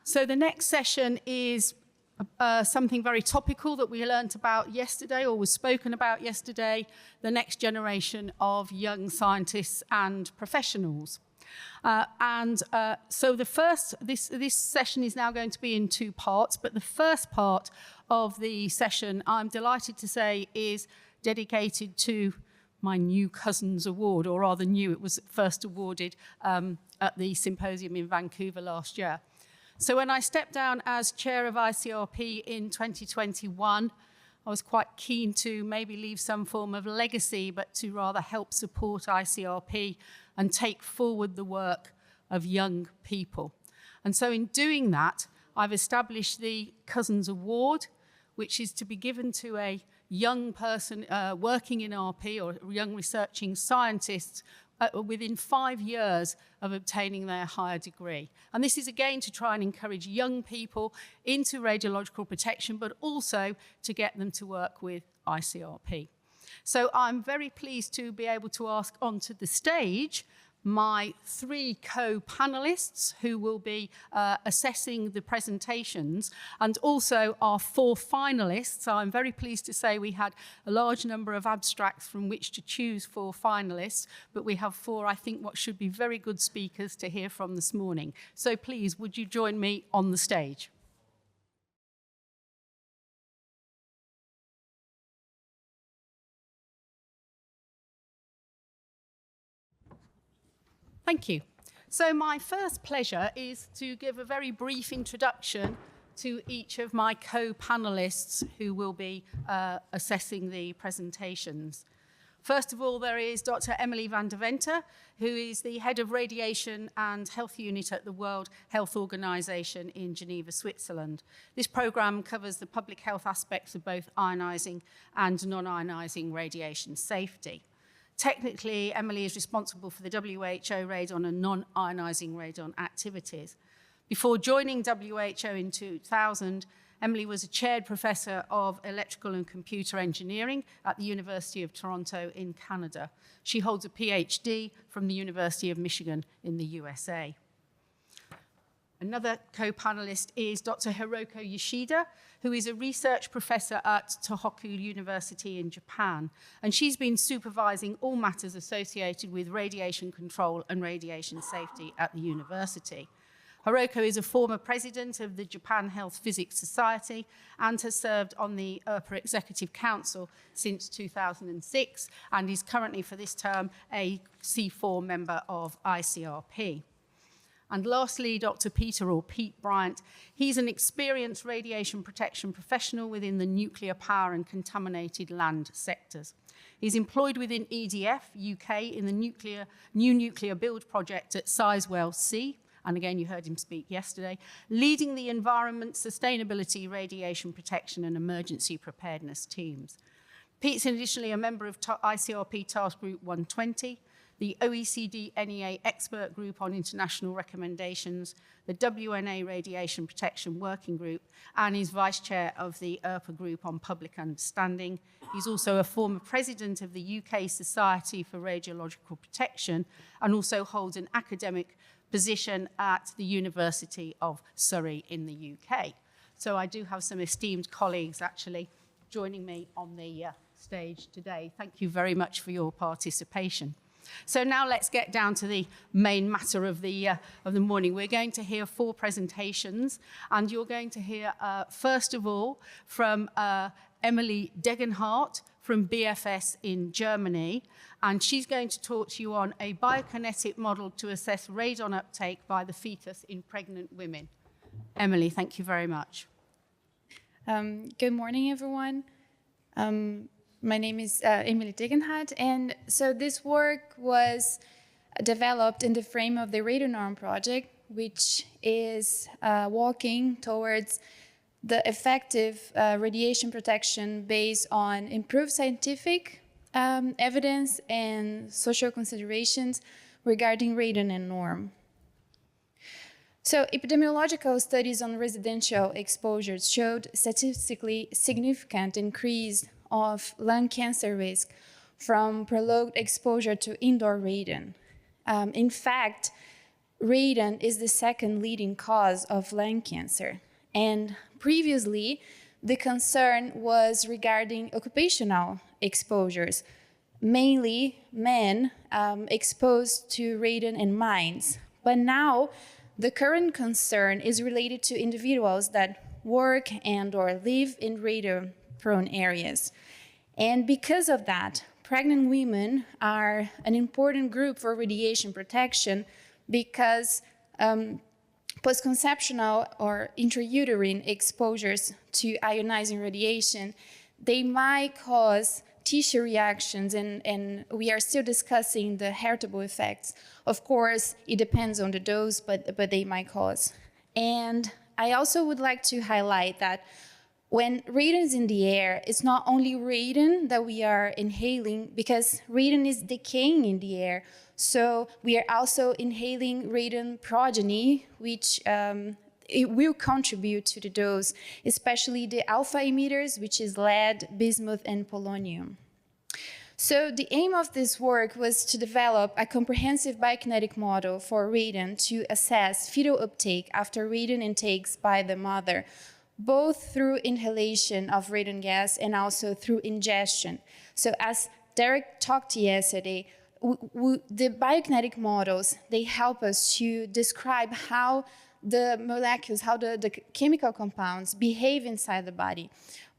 So the next session is something very topical that we learnt about yesterday, or was spoken about yesterday, the next generation of young scientists and professionals. So this session is now going to be in two parts, but the first part of the session, I'm delighted to say, is dedicated to my New Cousins Award, or rather new, it was first awarded at the symposium in Vancouver last year. So when I stepped down as chair of ICRP in 2021, I was quite keen to maybe leave some form of legacy, but to rather help support ICRP and take forward the work of young people. And so in doing that, I've established the Cousins Award, which is to be given to a young person working in RP, or young researching scientists within 5 years of obtaining their higher degree. And this is again to try and encourage young people into radiological protection, but also to get them to work with ICRP. So I'm very pleased to be able to ask onto the stage my three co-panelists who will be assessing the presentations, and also our four finalists. I'm very pleased to say we had a large number of abstracts from which to choose four finalists, but we have four, I think, what should be very good speakers to hear from this morning. So please, would you join me on the stage? Thank you. So my first pleasure is to give a very brief introduction to each of my co-panelists who will be assessing the presentations. First of all, there is Dr. Emily van der Venter, who is the head of radiation and health unit at the World Health Organization in Geneva, Switzerland. This program covers the public health aspects of both ionizing and non-ionizing radiation safety. Technically, Emily is responsible for the WHO radon and non-ionizing radon activities. Before joining WHO in 2000, Emily was a chaired professor of electrical and computer engineering at the University of Toronto in Canada. She holds a PhD from the University of Michigan in the USA. Another co-panelist is Dr. Hiroko Yoshida, who is a research professor at Tohoku University in Japan. And she's been supervising all matters associated with radiation control and radiation safety at the university. Hiroko is a former president of the Japan Health Physics Society and has served on the ICRP Executive Council since 2006, and is currently for this term a C4 member of ICRP. And lastly, Dr. Pete Bryant. He's an experienced radiation protection professional within the nuclear power and contaminated land sectors. He's employed within EDF UK in the new nuclear build project at Sizewell C, and again, you heard him speak yesterday, leading the environment, sustainability, radiation protection and emergency preparedness teams. Pete's additionally a member of ICRP Task Group 120, the OECD NEA Expert Group on International Recommendations, the WNA Radiation Protection Working Group, and is Vice Chair of the ICRP Group on Public Understanding. He's also a former president of the UK Society for Radiological Protection, and also holds an academic position at the University of Surrey in the UK. So I do have some esteemed colleagues actually joining me on the stage today. Thank you very much for your participation. So now let's get down to the main matter of the morning. We're going to hear four presentations, and you're going to hear, first of all, from Emily Degenhardt from BFS in Germany, and she's going to talk to you on a biokinetic model to assess radon uptake by the fetus in pregnant women. Emily, thank you very much. Good morning, everyone. My name is Emily Degenhardt, and so this work was developed in the frame of the RadioNorm project, which is walking towards the effective radiation protection based on improved scientific evidence and social considerations regarding radon and norm. So epidemiological studies on residential exposures showed statistically significant increase of lung cancer risk from prolonged exposure to indoor radon. In fact, radon is the second leading cause of lung cancer. And previously, the concern was regarding occupational exposures, mainly men exposed to radon in mines. But now, the current concern is related to individuals that work and or live in radon-prone areas. And because of that, pregnant women are an important group for radiation protection because post-conceptional or intrauterine exposures to ionizing radiation, they might cause tissue reactions, and we are still discussing the heritable effects. Of course, it depends on the dose, but they might cause. And I also would like to highlight that when radon is in the air, it's not only radon that we are inhaling, because radon is decaying in the air. So we are also inhaling radon progeny, which it will contribute to the dose, especially the alpha emitters, which is lead, bismuth, and polonium. So the aim of this work was to develop a comprehensive biokinetic model for radon to assess fetal uptake after radon intakes by the mother, both through inhalation of radon gas and also through ingestion. So as Derek talked yesterday, the biokinetic models, they help us to describe how the molecules, how the chemical compounds behave inside the body.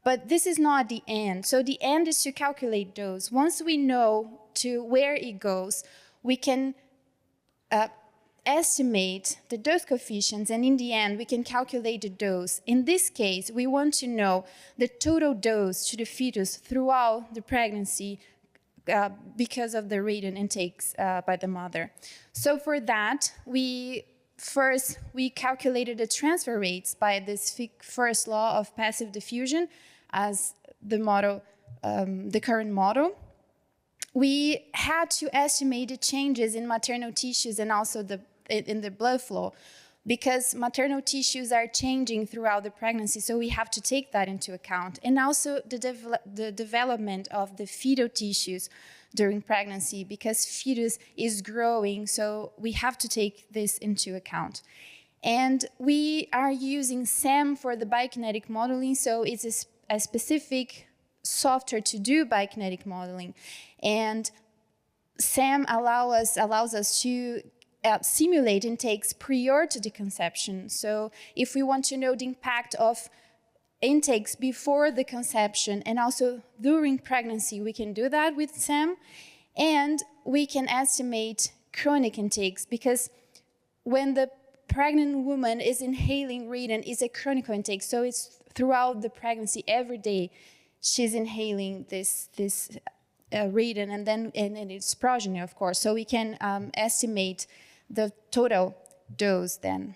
But this is not the end. So the end is to calculate dose. Once we know to where it goes, we can estimate the dose coefficients, and in the end, we can calculate the dose. In this case, we want to know the total dose to the fetus throughout the pregnancy because of the radon intakes by the mother. So for that, First, we calculated the transfer rates by this first law of passive diffusion as the model, the current model. We had to estimate the changes in maternal tissues and also in the blood flow, because maternal tissues are changing throughout the pregnancy, so we have to take that into account. And also the development of the fetal tissues during pregnancy, because fetus is growing, so we have to take this into account. And we are using SAM for the biokinetic modeling, so it's a specific software to do biokinetic modeling. And SAM allows us to simulate intakes prior to the conception. So if we want to know the impact of intakes before the conception and also during pregnancy, we can do that with SAM. And we can estimate chronic intakes, because when the pregnant woman is inhaling radon, it's a chronic intake. So it's throughout the pregnancy, every day, she's inhaling this radon, and its progeny, of course. So we can estimate the total dose then.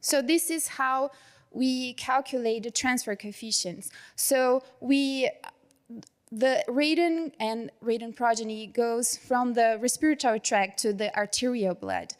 So this is how we calculate the transfer coefficients. So the radon and radon progeny goes from the respiratory tract to the arterial blood.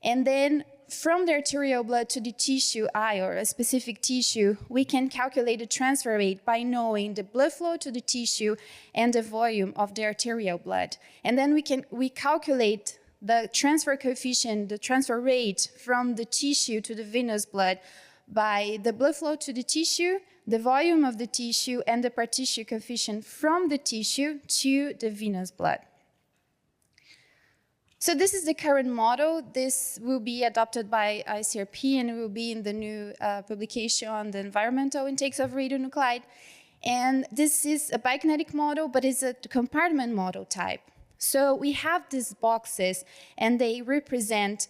And then from the arterial blood to the tissue eye, or a specific tissue, we can calculate the transfer rate by knowing the blood flow to the tissue and the volume of the arterial blood. And then we calculate the transfer coefficient, the transfer rate from the tissue to the venous blood by the blood flow to the tissue, the volume of the tissue, and the partition coefficient from the tissue to the venous blood. So this is the current model. This will be adopted by ICRP, and it will be in the new publication on the environmental intakes of radionuclide. And this is a biokinetic model, but it's a compartment model type. So we have these boxes, and they represent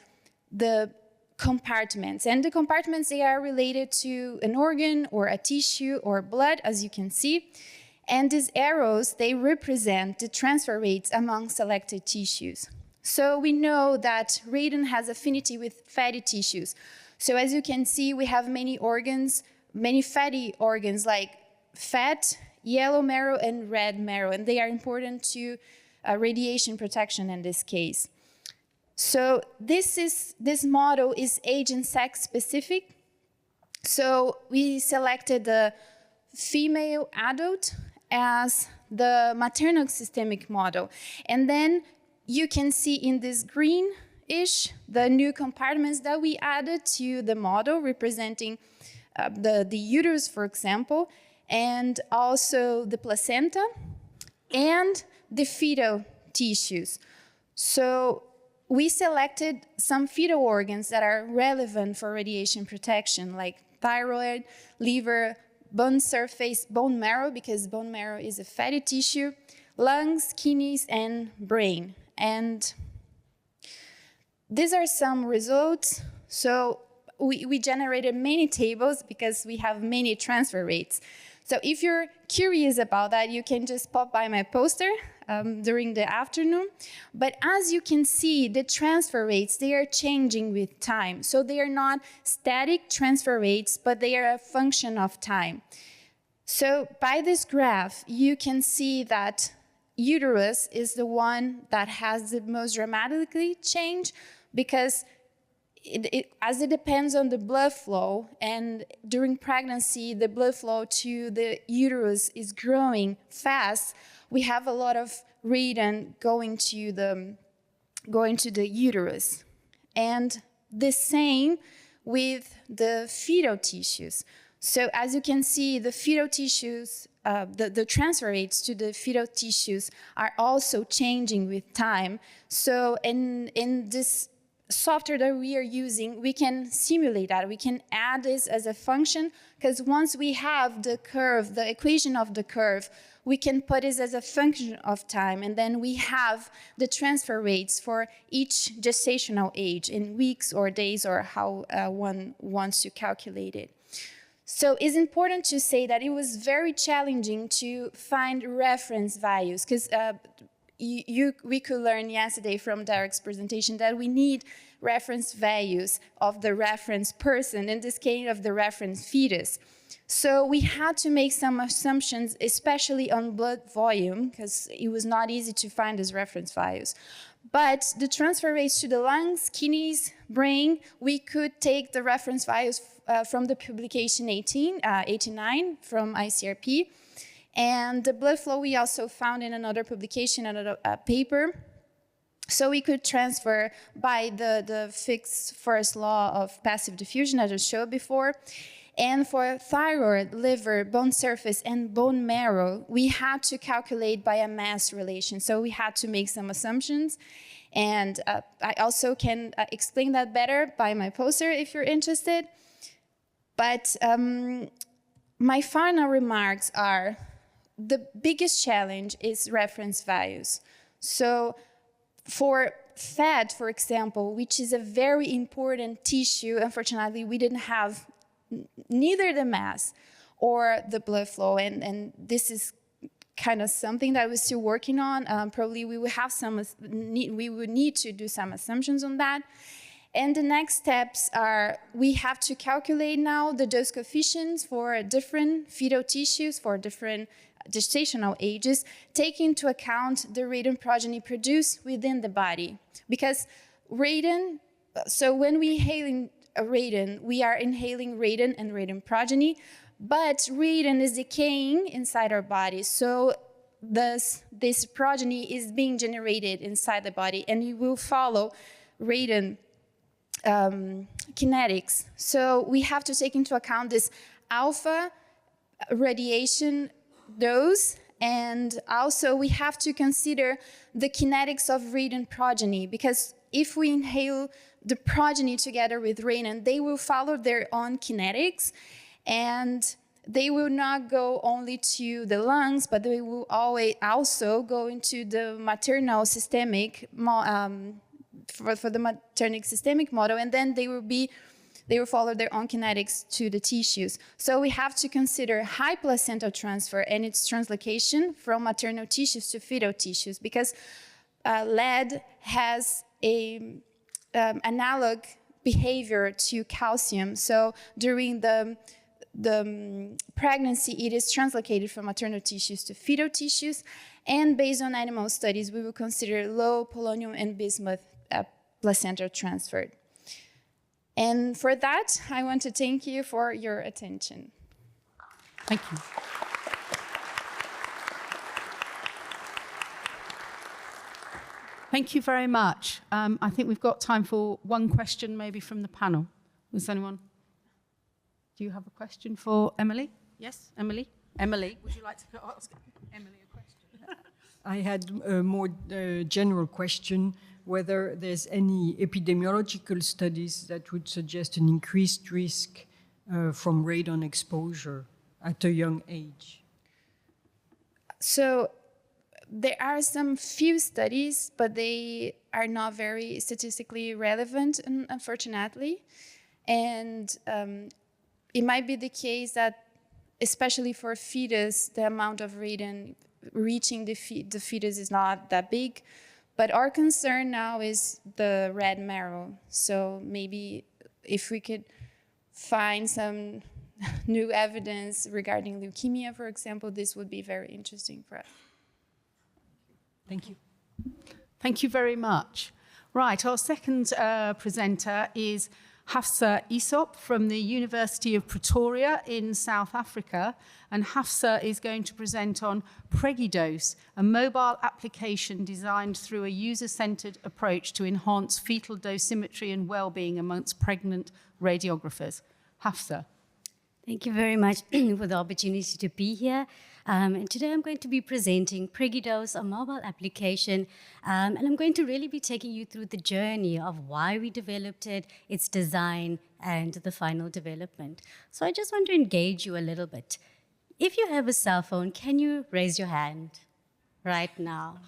the compartments. And the compartments, they are related to an organ or a tissue or blood, as you can see. And these arrows, they represent the transfer rates among selected tissues. So we know that radon has affinity with fatty tissues. So as you can see, we have many organs, many fatty organs like fat, yellow marrow, and red marrow, and they are important to radiation protection in this case. So this model is age and sex specific. So we selected the female adult as the maternal systemic model. And then you can see in this green new-ish, the new compartments that we added to the model representing the uterus, for example, and also the placenta and the fetal tissues. So we selected some fetal organs that are relevant for radiation protection, like thyroid, liver, bone surface, bone marrow, because bone marrow is a fatty tissue, lungs, kidneys, and brain. And these are some results. So we generated many tables because we have many transfer rates. So if you're curious about that, you can just pop by my poster during the afternoon. But as you can see, the transfer rates, they are changing with time. So they are not static transfer rates, but they are a function of time. So by this graph, you can see that uterus is the one that has the most dramatically changed, because as it depends on the blood flow, and during pregnancy, the blood flow to the uterus is growing fast, we have a lot of radon going to the uterus. And the same with the fetal tissues. So as you can see, the fetal tissues, the transfer rates to the fetal tissues are also changing with time. So in this software that we are using, we can simulate that. We can add this as a function, because once we have the curve, the equation of the curve, we can put it as a function of time, and then we have the transfer rates for each gestational age in weeks or days, or how one wants to calculate it. So it's important to say that it was very challenging to find reference values, because we could learn yesterday from Derek's presentation that we need reference values of the reference person, in this case of the reference fetus. So we had to make some assumptions, especially on blood volume, because it was not easy to find these reference values. But the transfer rates to the lungs, kidneys, brain, we could take the reference values from the publication 89 from ICRP. And the blood flow we also found in another publication, another paper. So we could transfer by the fixed first law of passive diffusion, as I showed before. And for thyroid, liver, bone surface, and bone marrow, we had to calculate by a mass relation. So we had to make some assumptions. And I also can explain that better by my poster if you're interested. But my final remarks are, the biggest challenge is reference values. So for fat, for example, which is a very important tissue, unfortunately, we didn't have neither the mass or the blood flow, and this is kind of something that we're still working on. Probably we would need to do some assumptions on that. And the next steps are, we have to calculate now the dose coefficients for different fetal tissues, for different gestational ages, take into account the radon progeny produced within the body. Because radon, so when we inhaling radon, we are inhaling radon and radon progeny, but radon is decaying inside our body. So this progeny is being generated inside the body, and it will follow radon kinetics. So we have to take into account this alpha radiation dose, and also we have to consider the kinetics of radon progeny, because if we inhale the progeny together with radon, they will follow their own kinetics, and they will not go only to the lungs, but they will always also go into the maternal systemic for the maternal systemic model, and then they will follow their own kinetics to the tissues. So we have to consider high placental transfer and its translocation from maternal tissues to fetal tissues, because lead has a analog behavior to calcium. So during the pregnancy, it is translocated from maternal tissues to fetal tissues. And based on animal studies, we will consider low polonium and bismuth placental transfer. And for that, I want to thank you for your attention. Thank you. Thank you very much. I think we've got time for one question maybe from the panel. Is anyone? Do you have a question for Emily? Yes, Emily? Emily, would you like to ask Emily a question? I had a more general question, whether there's any epidemiological studies that would suggest an increased risk from radon exposure at a young age. So there are some few studies, but they are not very statistically relevant, unfortunately. And it might be the case that, especially for a fetus, the amount of radon reaching the fetus is not that big. But our concern now is the red marrow. So maybe if we could find some new evidence regarding leukemia, for example, this would be very interesting for us. Thank you. Thank you very much. Right, our second presenter is Hafsa Aesop from the University of Pretoria in South Africa. And Hafsa is going to present on Pregidose, a mobile application designed through a user-centered approach to enhance fetal dosimetry and well-being amongst pregnant radiographers. Hafsa. Thank you very much for the opportunity to be here. And today I'm going to be presenting Pregidose, a mobile application, and I'm going to really be taking you through the journey of why we developed it, its design, and the final development. So I just want to engage you a little bit. If you have a cell phone, can you raise your hand right now?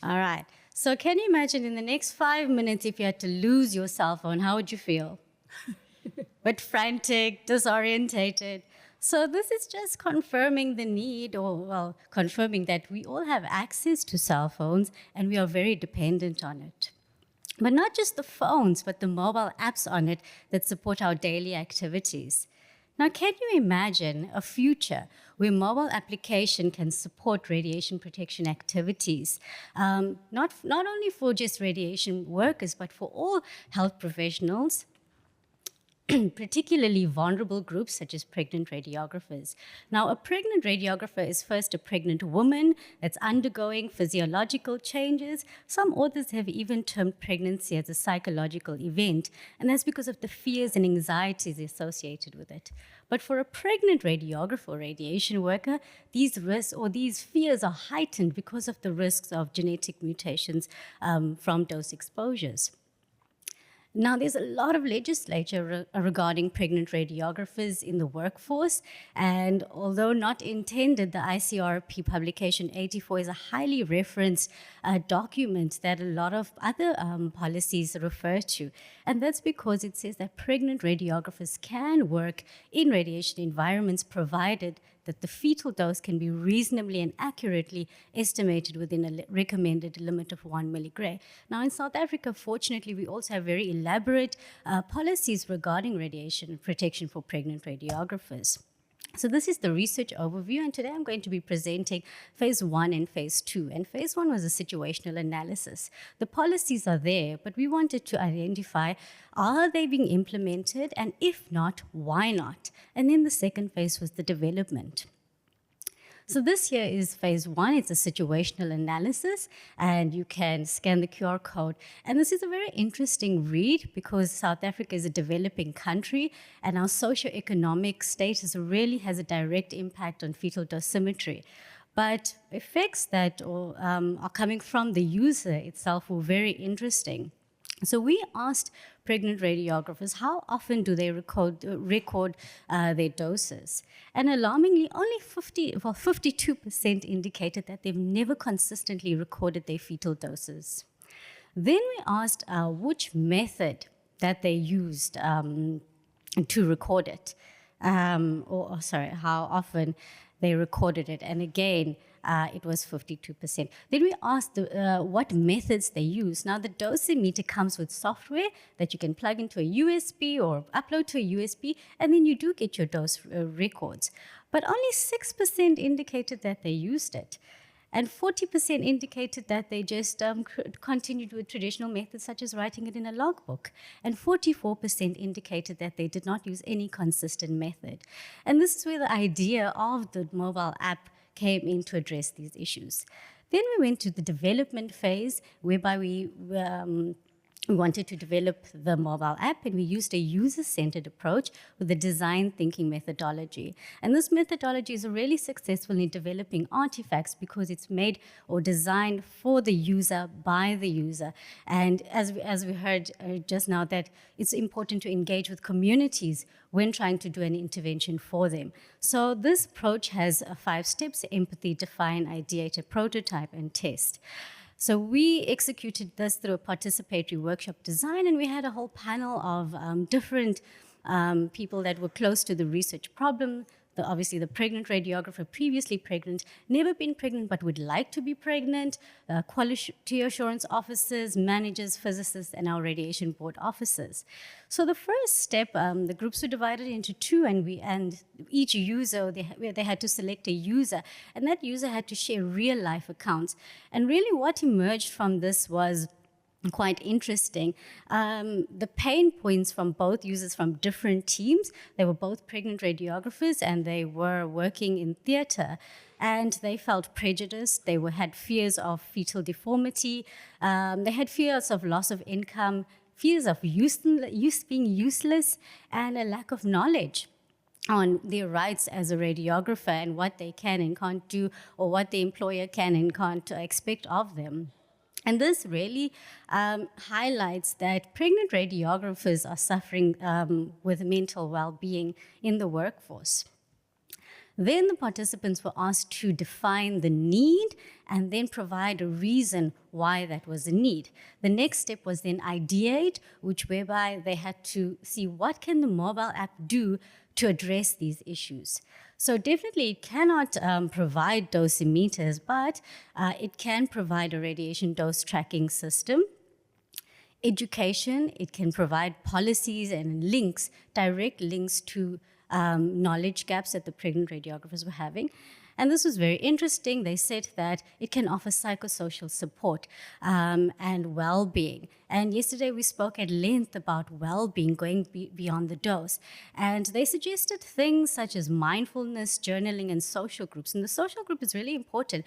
All right. So can you imagine in the next 5 minutes, if you had to lose your cell phone, how would you feel? But frantic, disorientated. So this is just confirming the need, or well, confirming that we all have access to cell phones and we are very dependent on it. But not just the phones, but the mobile apps on it that support our daily activities. Now, can you imagine a future where mobile application can support radiation protection activities, not only for just radiation workers, but for all health professionals, particularly vulnerable groups such as pregnant radiographers. Now, a pregnant radiographer is first a pregnant woman that's undergoing physiological changes. Some authors have even termed pregnancy as a psychological event, and that's because of the fears and anxieties associated with it. But for a pregnant radiographer or radiation worker, these risks or these fears are heightened because of the risks of genetic mutations from dose exposures. Now, there's a lot of legislation regarding pregnant radiographers in the workforce, and although not intended, the ICRP publication 84 is a highly referenced document that a lot of other policies refer to. And that's because it says that pregnant radiographers can work in radiation environments provided that the fetal dose can be reasonably and accurately estimated within a recommended limit of 1 milligray. Now, in South Africa, fortunately, we also have very elaborate policies regarding radiation protection for pregnant radiographers. So this is the research overview, and today I'm going to be presenting phase 1 and phase 2. And phase 1 was a situational analysis. The policies are there, but we wanted to identify, are they being implemented? And if not, why not? And then the second phase was the development. So this here is phase 1. It's a situational analysis, and you can scan the QR code. And this is a very interesting read because South Africa is a developing country, and our socioeconomic status really has a direct impact on fetal dosimetry. But effects that are coming from the user itself were very interesting. So we asked pregnant radiographers how often do they record their doses. And alarmingly, only 52% indicated that they've never consistently recorded their fetal doses. Then we asked which method that they used to record it, how often they recorded it. And again, it was 52%. Then we asked what methods they use. Now, the dosimeter comes with software that you can plug into a USB or upload to a USB, and then you do get your dose records. But only 6% indicated that they used it. And 40% indicated that they just continued with traditional methods such as writing it in a logbook. And 44% indicated that they did not use any consistent method. And this is where the idea of the mobile app came in to address these issues. Then we went to the development phase, whereby we wanted to develop the mobile app, and we used a user-centered approach with a design thinking methodology. And this methodology is really successful in developing artifacts because it's made or designed for the user, by the user. And as we heard just now, that it's important to engage with communities when trying to do an intervention for them. So this approach has 5 steps: empathy, define, ideate, prototype, and test. So we executed this through a participatory workshop design, and we had a whole panel of different people that were close to the research problem. Obviously, the pregnant radiographer, previously pregnant, never been pregnant but would like to be pregnant, quality assurance officers, managers, physicists, and our radiation board officers. So the first step, the groups were divided into 2, and each user, they had to select a user, and that user had to share real-life accounts. And really what emerged from this was quite interesting. The pain points from both users from different teams. They were both pregnant radiographers, and they were working in theatre. And they felt prejudiced. They had fears of fetal deformity. They had fears of loss of income, fears of being useless, and a lack of knowledge on their rights as a radiographer and what they can and can't do, or what the employer can and can't expect of them. And this really highlights that pregnant radiographers are suffering with mental well-being in the workforce. Then the participants were asked to define the need and then provide a reason why that was a need. The next step was then ideate, whereby they had to see what can the mobile app do to address these issues. So definitely it cannot provide dosimeters, but it can provide a radiation dose tracking system. Education, it can provide policies and links, direct links to knowledge gaps that the pregnant radiographers were having. And this was very interesting. They said that it can offer psychosocial support and well-being. And yesterday we spoke at length about well-being, going beyond the dose. And they suggested things such as mindfulness, journaling, and social groups. And the social group is really important.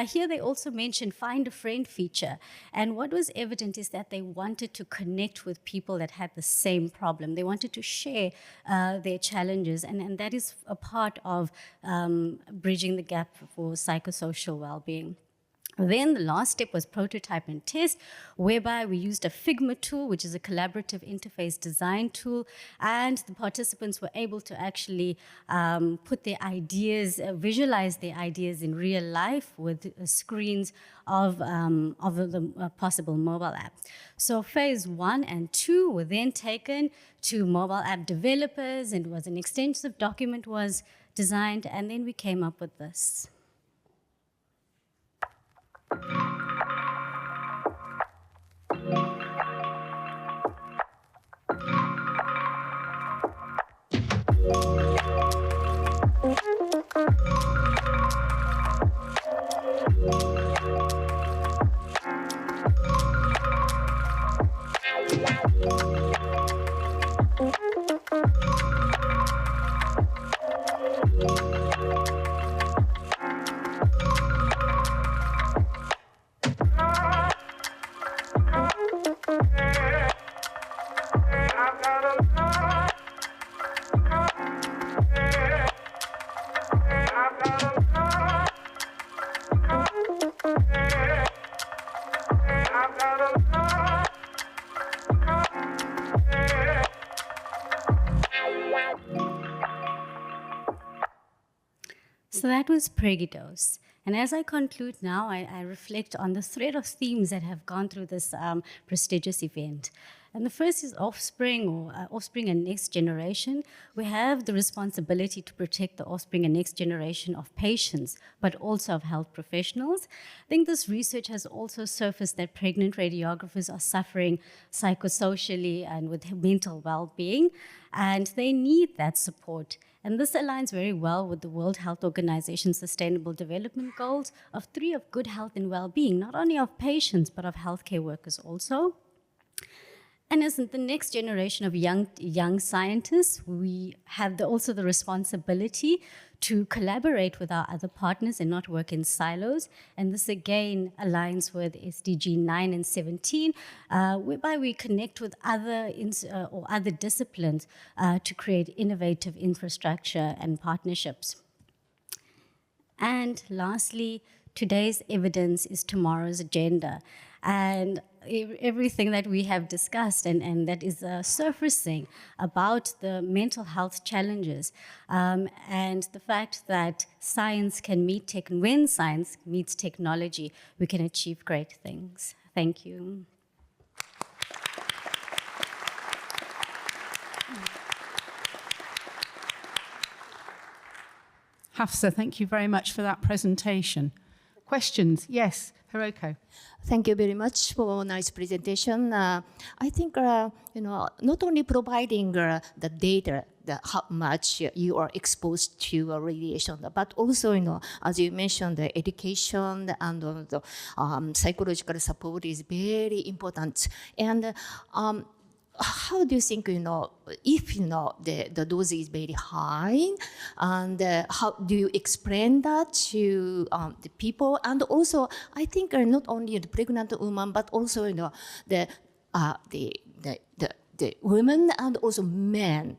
Here they also mentioned find a friend feature. And what was evident is that they wanted to connect with people that had the same problem. They wanted to share their challenges. And that is a part of bridging the gap for psychosocial well-being. Then the last step was prototype and test, whereby we used a Figma tool, which is a collaborative interface design tool, and the participants were able to actually put their ideas, visualize their ideas in real life with screens of the possible mobile app. So phase 1 and 2 were then taken to mobile app developers, and an extensive document was designed, and then we came up with this. So that was Pregidose. And as I conclude now, I reflect on the thread of themes that have gone through this prestigious event. And the first is offspring, or offspring and next generation. We have the responsibility to protect the offspring and next generation of patients, but also of health professionals. I think this research has also surfaced that pregnant radiographers are suffering psychosocially and with mental well-being, and they need that support. And this aligns very well with the World Health Organization's Sustainable Development Goals of 3 of good health and well-being, not only of patients, but of healthcare workers also. And as the next generation of young scientists, we have also the responsibility to collaborate with our other partners and not work in silos. And this again aligns with SDG 9 and 17, whereby we connect with other disciplines to create innovative infrastructure and partnerships. And lastly, today's evidence is tomorrow's agenda. And everything that we have discussed and that is surfacing about the mental health challenges and the fact that science can meet when science meets technology, we can achieve great things. Thank you. Hafsa, thank you very much for that presentation. Questions? Yes, Hiroko. Thank you very much for a nice presentation. I think, not only providing the data, how much you are exposed to radiation, but also, as you mentioned, the education and the psychological support is very important. And how do you think, if, the dose is very high, and how do you explain that to the people? And also, I think not only the pregnant woman, but also, the women and also men,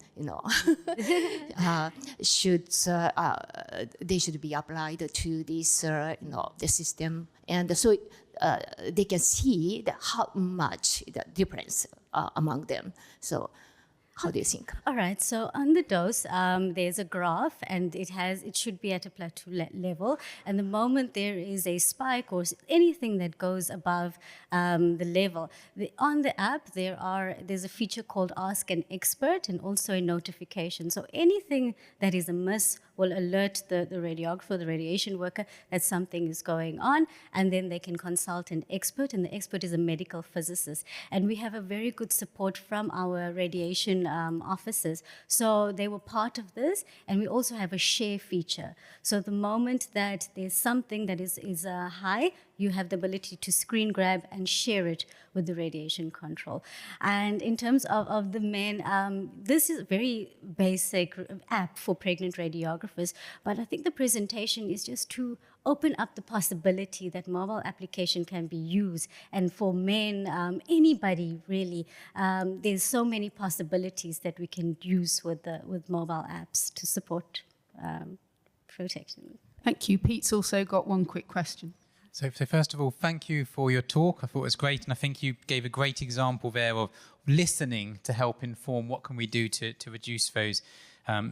they should be applied to this, the system. And so they can see how much the difference among them. So how do you think? All right, so on the dose, there's a graph and it should be at a plateau level. And the moment there is a spike or anything that goes above the level, on the app, there's a feature called Ask an Expert and also a notification. So anything that is amiss will alert the radiographer, the radiation worker, that something is going on, and then they can consult an expert, and the expert is a medical physicist. And we have a very good support from our radiation officers. So they were part of this, and we also have a share feature. So the moment that there's something that is high, you have the ability to screen grab and share it with the radiation control. And in terms of the men, this is a very basic app for pregnant radiographers, but I think the presentation is just to open up the possibility that mobile application can be used. And for men, anybody really, there's so many possibilities that we can use with mobile apps to support protection. Thank you. Pete's also got one quick question. So first of all, thank you for your talk. I thought it was great, and I think you gave a great example there of listening to help inform what can we do to reduce those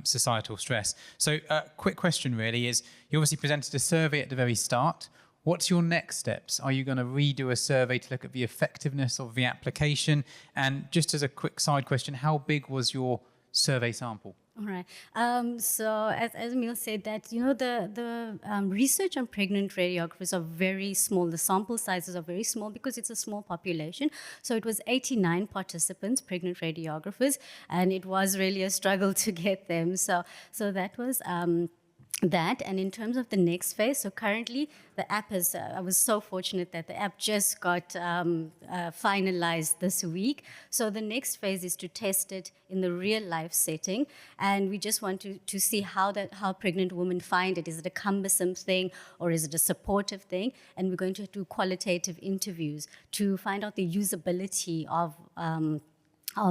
societal stress. So quick question really is, you obviously presented a survey at the very start. What's your next steps? Are you going to redo a survey to look at the effectiveness of the application? And just as a quick side question, how big was your survey sample? All right. So as Emil said, that the research on pregnant radiographers are very small. The sample sizes are very small because it's a small population. So it was 89 participants, pregnant radiographers, and it was really a struggle to get them. So that was that. And in terms of the next phase, so currently the app is, I was so fortunate that the app just got finalized this week. So the next phase is to test it in the real life setting. And we just want to see how pregnant women find it. Is it a cumbersome thing or is it a supportive thing? And we're going to do qualitative interviews to find out the usability of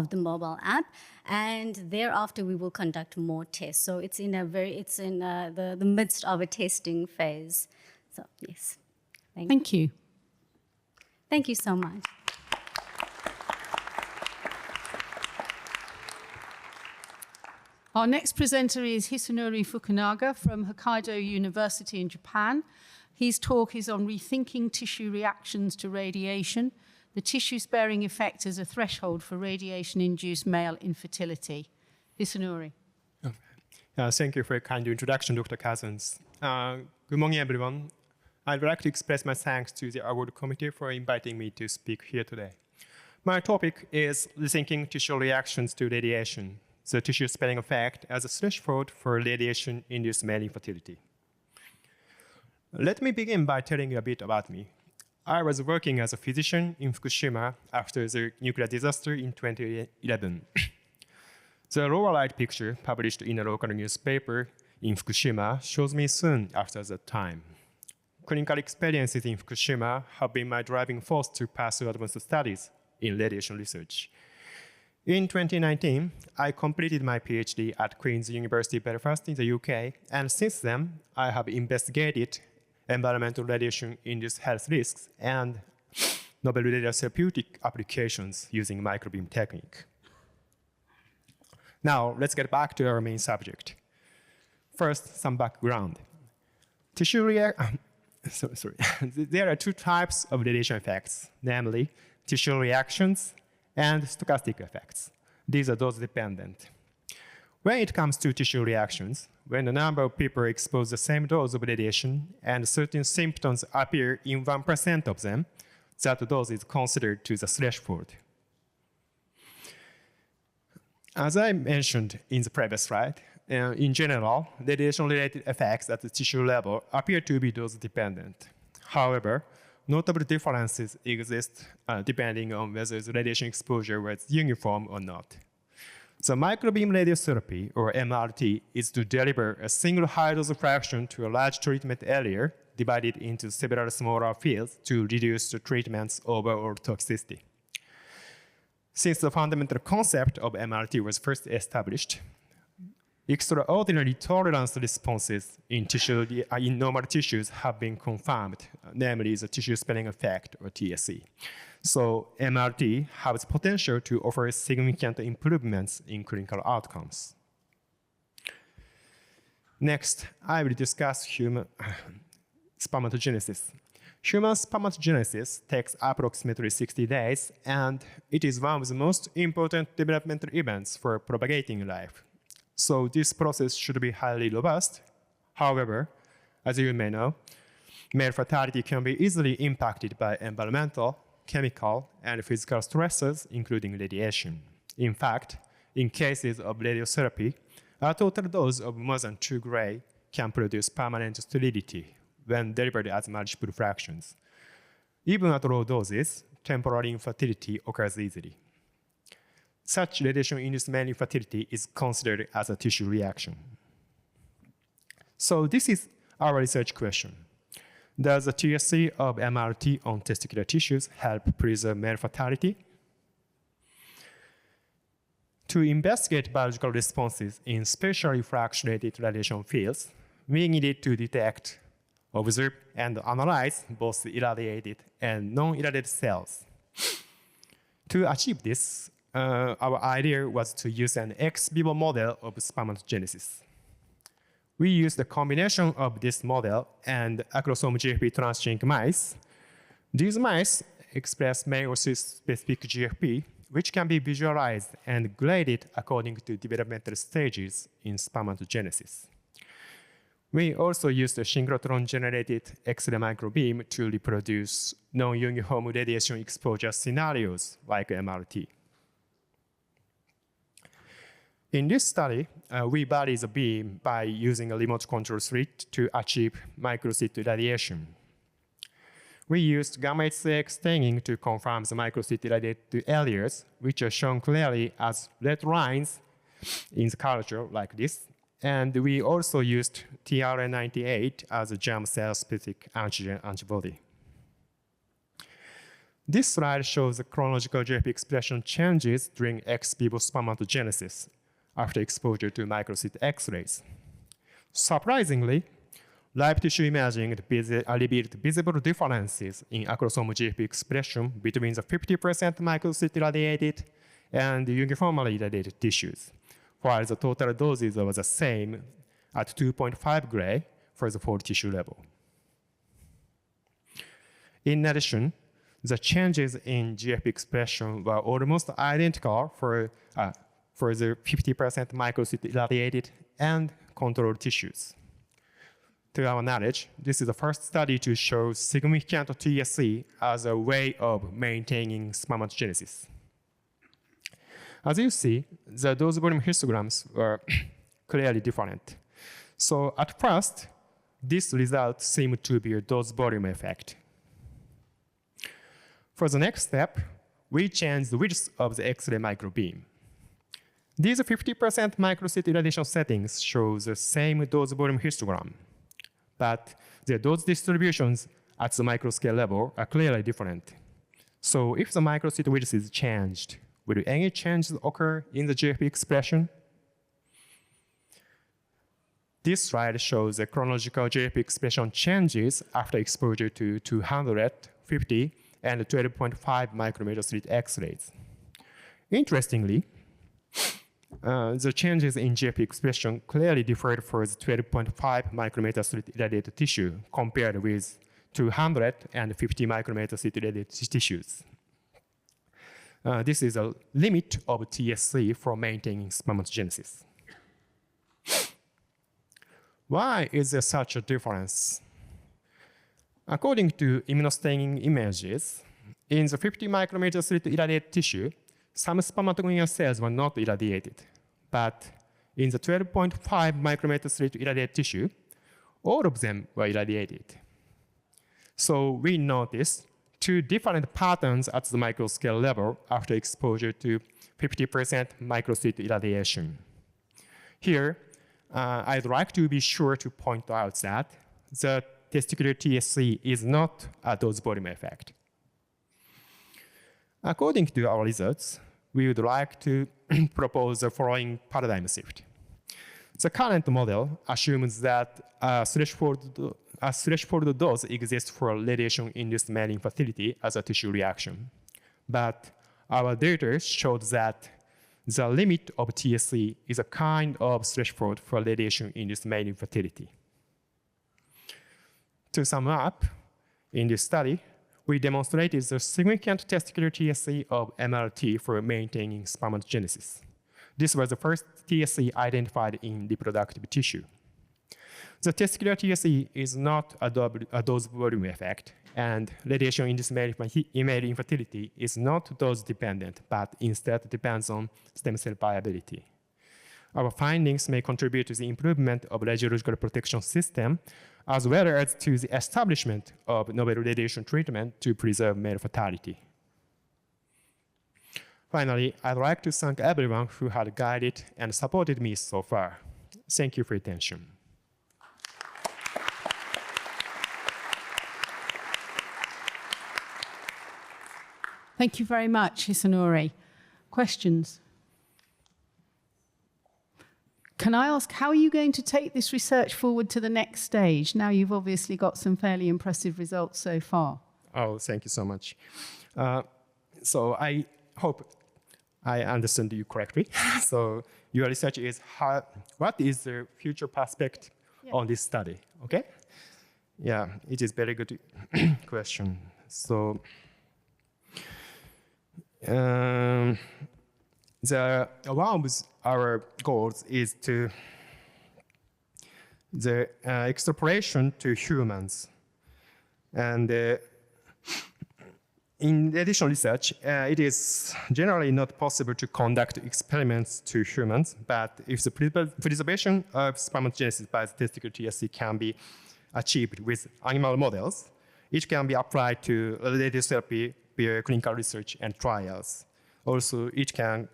the mobile app, and thereafter we will conduct more tests. So it's in the midst of a testing phase. So yes, thank you. Thank you so much. Our next presenter is Hisunori Fukunaga from Hokkaido University in Japan. His talk is on rethinking tissue reactions to radiation, the tissue-sparing effect as a threshold for radiation-induced male infertility. Hisunori. Thank you for your kind introduction, Dr. Cousins. Good morning, everyone. I'd like to express my thanks to the award committee for inviting me to speak here today. My topic is rethinking tissue reactions to radiation, the tissue-sparing effect as a threshold for radiation-induced male infertility. Let me begin by telling you a bit about me. I was working as a physician in Fukushima after the nuclear disaster in 2011. The lower right picture, published in a local newspaper in Fukushima, shows me soon after that time. Clinical experiences in Fukushima have been my driving force to pursue advanced studies in radiation research. In 2019, I completed my PhD at Queen's University Belfast in the UK, and since then, I have investigated environmental radiation-induced health risks and novel radiotherapeutic applications using microbeam technique. Now, let's get back to our main subject. First, some background. There are two types of radiation effects, namely tissue reactions and stochastic effects. These are dose-dependent. When it comes to tissue reactions, when a number of people expose the same dose of radiation and certain symptoms appear in 1% of them, that dose is considered to the threshold. As I mentioned in the previous slide, in general, radiation-related effects at the tissue level appear to be dose-dependent. However, notable differences exist depending on whether the radiation exposure was uniform or not. The microbeam radiotherapy, or MRT, is to deliver a single high-dose fraction to a large treatment area divided into several smaller fields to reduce the treatment's overall toxicity. Since the fundamental concept of MRT was first established, extraordinary tolerance responses in normal tissues have been confirmed, namely the tissue sparing effect, or TSE. So MRT has potential to offer significant improvements in clinical outcomes. Next, I will discuss human spermatogenesis. Human spermatogenesis takes approximately 60 days, and it is one of the most important developmental events for propagating life. So this process should be highly robust. However, as you may know, male fertility can be easily impacted by environmental, chemical, and physical stresses, including radiation. In fact, in cases of radiotherapy, a total dose of more than 2 gray can produce permanent sterility when delivered as multiple fractions. Even at low doses, temporary infertility occurs easily. Such radiation-induced male infertility is considered as a tissue reaction. So this is our research question. Does the TSE of MRT on testicular tissues help preserve male fertility? To investigate biological responses in spatially fractionated radiation fields, we needed to detect, observe, and analyze both irradiated and non-irradiated cells. To achieve this, our idea was to use an ex vivo model of spermatogenesis. We used a combination of this model and acrosome GFP transgenic mice. These mice express male specific GFP, which can be visualized and graded according to developmental stages in spermatogenesis. We also used a synchrotron-generated X-ray microbeam to reproduce non-uniform radiation exposure scenarios like MRT. In this study, we vary the beam by using a remote control slit to achieve microslit irradiation. We used gamma HCX staining to confirm the microslit irradiated areas, which are shown clearly as red lines in the culture like this. And we also used TRN98 as a germ cell-specific antigen antibody. This slide shows the chronological GFP expression changes during ex vivo spermatogenesis after exposure to microslit X-rays. Surprisingly, live tissue imaging revealed visible differences in acrosome GFP expression between the 50% microslit irradiated and uniformly irradiated tissues, while the total doses were the same at 2.5 gray for the full tissue level. In addition, the changes in GFP expression were almost identical for the 50% microslit irradiated and controlled tissues. To our knowledge, this is the first study to show significant TSE as a way of maintaining spermatogenesis. As you see, the dose volume histograms were clearly different. So at first, this result seemed to be a dose volume effect. For the next step, we change the width of the X-ray microbeam. These 50% microslit irradiation settings show the same dose volume histogram, but the dose distributions at the microscale level are clearly different. So if the microslit width is changed, will any changes occur in the GFP expression? This slide shows the chronological GFP expression changes after exposure to 200, 50, and 12.5 micrometer slit X-rays. Interestingly, the changes in GFP expression clearly differed for the 12.5 micrometer slit irradiated tissue compared with 200 and 50 micrometer slit irradiated tissues. This is a limit of TSC for maintaining spermatogenesis. Why is there such a difference? According to immunostaining images, in the 50 micrometer slit irradiated tissue, some spermatogonia cells were not irradiated, but in the 12.5 micrometer slit irradiated tissue, all of them were irradiated. So we noticed two different patterns at the microscale level after exposure to 50% microslit irradiation. Here, I'd like to be sure to point out that the testicular TSC is not a dose volume effect. According to our results, we would like to propose the following paradigm shift. The current model assumes that a threshold dose exists for radiation-induced male infertility as a tissue reaction. But our data showed that the limit of TSC is a kind of threshold for radiation-induced male infertility. To sum up, in this study, we demonstrated the significant testicular TSC of MRT for maintaining spermatogenesis. This was the first TSC identified in reproductive tissue. The testicular TSC is not a dose volume effect, and radiation-induced male infertility is not dose dependent, but instead depends on stem cell viability. Our findings may contribute to the improvement of radiological protection system, as well as to the establishment of novel radiation treatment to preserve male fertility. Finally, I'd like to thank everyone who had guided and supported me so far. Thank you for your attention. Thank you very much, Hisanori. Questions? Can I ask, how are you going to take this research forward to the next stage? Now you've obviously got some fairly impressive results so far. Oh, thank you so much. So I hope I understand you correctly. So your research is what is the future prospect on this study, okay? Yeah, it is very good question. So one of our goals is to the extrapolation to humans. And in additional research, it is generally not possible to conduct experiments to humans, but if the preservation of spermatogenesis by the testicular TSC can be achieved with animal models, it can be applied to radiotherapy via clinical research and trials. Also, it can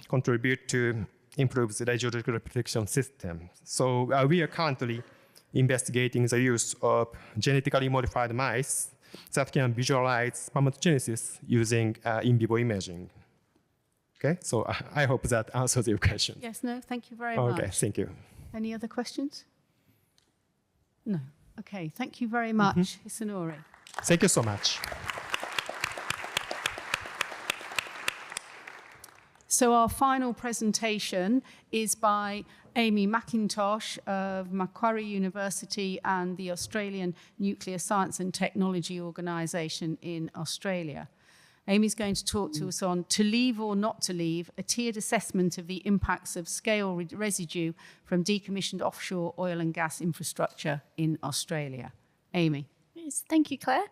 contribute to improve the radiological protection system. So we are currently investigating the use of genetically modified mice that can visualize spermatogenesis using in vivo imaging. Okay, so I hope that answers your question. Yes, no, thank you very much. Okay, thank you. Any other questions? No. Okay, thank you very much, Hisanori. Thank you so much. So our final presentation is by Amy McIntosh of Macquarie University and the Australian Nuclear Science and Technology Organisation in Australia. Amy's going to talk to us on To Leave or Not to Leave, a tiered assessment of the impacts of scale residue from decommissioned offshore oil and gas infrastructure in Australia. Amy. Yes, thank you, Claire.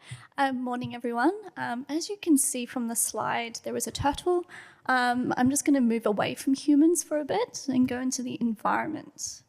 Morning, everyone. As you can see from the slide, there is a turtle. I'm just going to move away from humans for a bit and go into the environment.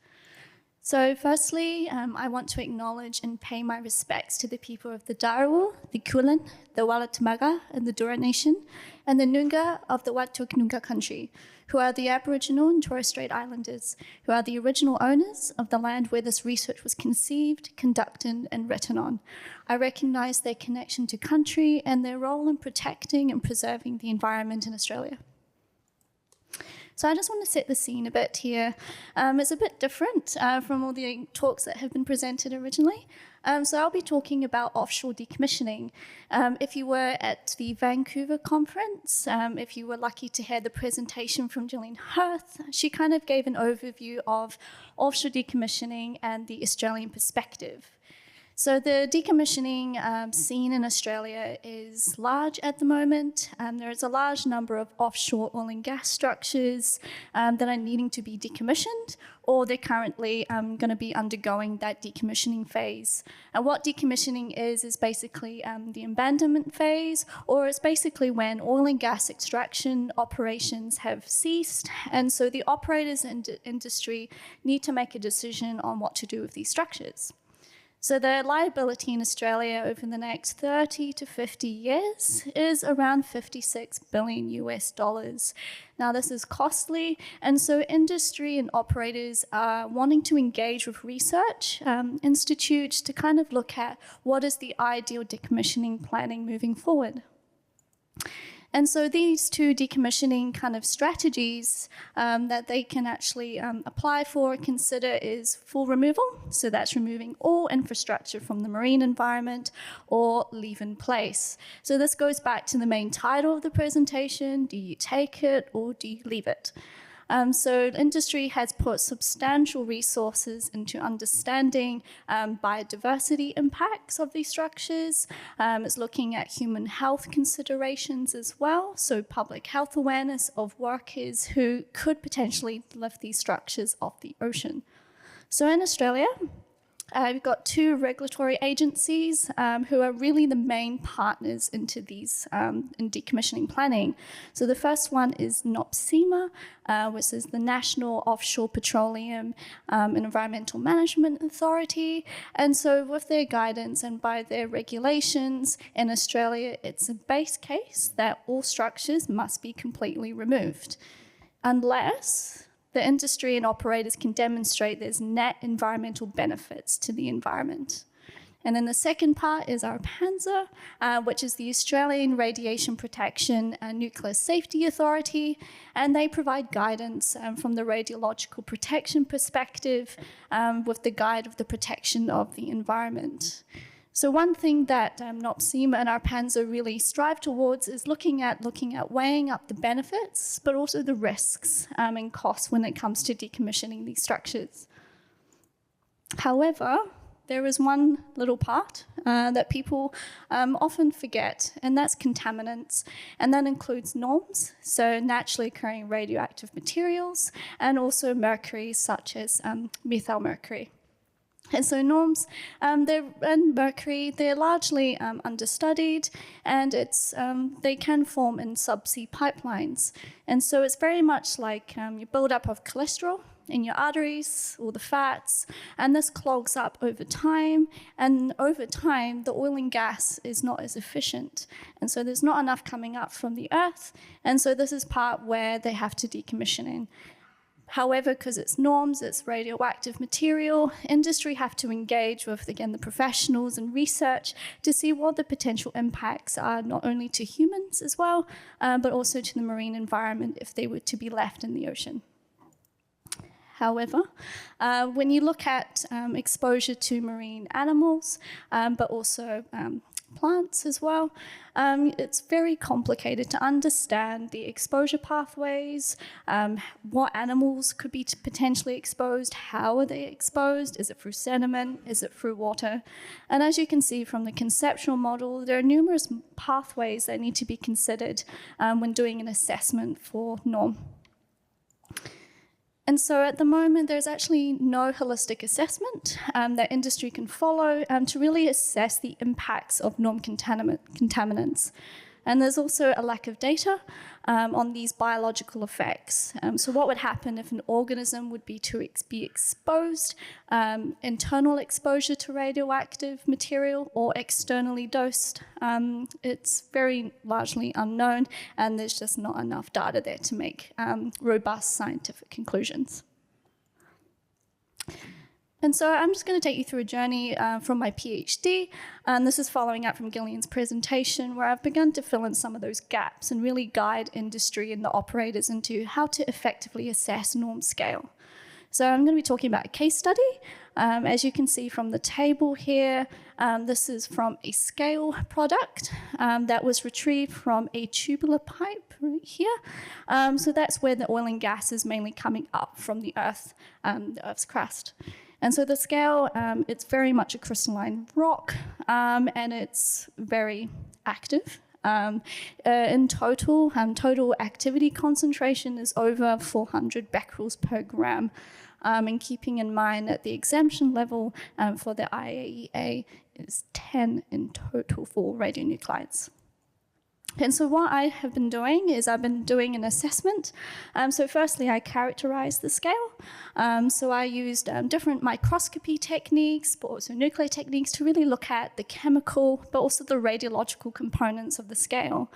So firstly, I want to acknowledge and pay my respects to the people of the Dharawal, the Kulin, the Walatamaga and the Dura Nation, and the Noongar of the Whadjuk Noongar country, who are the Aboriginal and Torres Strait Islanders, who are the original owners of the land where this research was conceived, conducted, and written on. I recognise their connection to country and their role in protecting and preserving the environment in Australia. So I just want to set the scene a bit here. It's a bit different from all the talks that have been presented originally. So I'll be talking about offshore decommissioning. If you were at the Vancouver conference, if you were lucky to hear the presentation from Gillian Hirth, she kind of gave an overview of offshore decommissioning and the Australian perspective. So the decommissioning scene in Australia is large at the moment. There is a large number of offshore oil and gas structures that are needing to be decommissioned, or they're currently going to be undergoing that decommissioning phase. And what decommissioning is basically the abandonment phase, or it's basically when oil and gas extraction operations have ceased, and so the operators and industry need to make a decision on what to do with these structures. So the liability in Australia over the next 30 to 50 years is around $56 billion US. Now this is costly, and so industry and operators are wanting to engage with research institutes to kind of look at what is the ideal decommissioning planning moving forward. And so these two decommissioning kind of strategies that they can actually apply for or consider is full removal. So that's removing all infrastructure from the marine environment, or leave in place. So this goes back to the main title of the presentation: do you take it or do you leave it? So industry has put substantial resources into understanding biodiversity impacts of these structures. It's looking at human health considerations as well, so public health awareness of workers who could potentially lift these structures off the ocean. So in Australia, we've got two regulatory agencies who are really the main partners into these in decommissioning planning. So the first one is NOPSEMA, which is the National Offshore Petroleum and Environmental Management Authority. And so with their guidance and by their regulations in Australia, it's a base case that all structures must be completely removed, unless the industry and operators can demonstrate there's net environmental benefits to the environment. And then the second part is our PANZA, which is the Australian Radiation Protection and Nuclear Safety Authority, and they provide guidance from the radiological protection perspective with the guide of the protection of the environment. So one thing that NOPSEMA and our PANZA really strive towards is looking at weighing up the benefits, but also the risks and costs when it comes to decommissioning these structures. However, there is one little part that people often forget, and that's contaminants, and that includes norms, so naturally occurring radioactive materials, and also mercury, such as methyl mercury. And so norms and mercury, they're largely understudied, and they can form in subsea pipelines. And so it's very much like your buildup of cholesterol in your arteries, or the fats, and this clogs up over time. And over time, the oil and gas is not as efficient. And so there's not enough coming up from the earth. And so this is part where they have to decommission in. However, because it's norms, it's radioactive material, industry have to engage with, again, the professionals and research to see what the potential impacts are, not only to humans as well, but also to the marine environment if they were to be left in the ocean. However, when you look at exposure to marine animals, but also plants as well, it's very complicated to understand the exposure pathways, what animals could be potentially exposed, how are they exposed, is it through sediment, is it through water? And as you can see from the conceptual model, there are numerous pathways that need to be considered when doing an assessment for norm. And so at the moment, there's actually no holistic assessment that industry can follow to really assess the impacts of norm contaminants. And there's also a lack of data on these biological effects. So what would happen if an organism would be be exposed, internal exposure to radioactive material or externally dosed? It's very largely unknown, and there's just not enough data there to make robust scientific conclusions. And so I'm just going to take you through a journey from my PhD, and this is following up from Gillian's presentation, where I've begun to fill in some of those gaps and really guide industry and the operators into how to effectively assess norm scale. So I'm going to be talking about a case study. As you can see from the table here, this is from a scale product that was retrieved from a tubular pipe right here. So that's where the oil and gas is mainly coming up from the Earth's crust. And so the scale, it's very much a crystalline rock, and it's very active. In total, total activity concentration is over 400 becquerels per gram. And keeping in mind that the exemption level for the IAEA is 10 in total for radionuclides. And so what I have been doing is I've been doing an assessment. So firstly, I characterized the scale. So I used different microscopy techniques, but also nuclear techniques to really look at the chemical, but also the radiological components of the scale.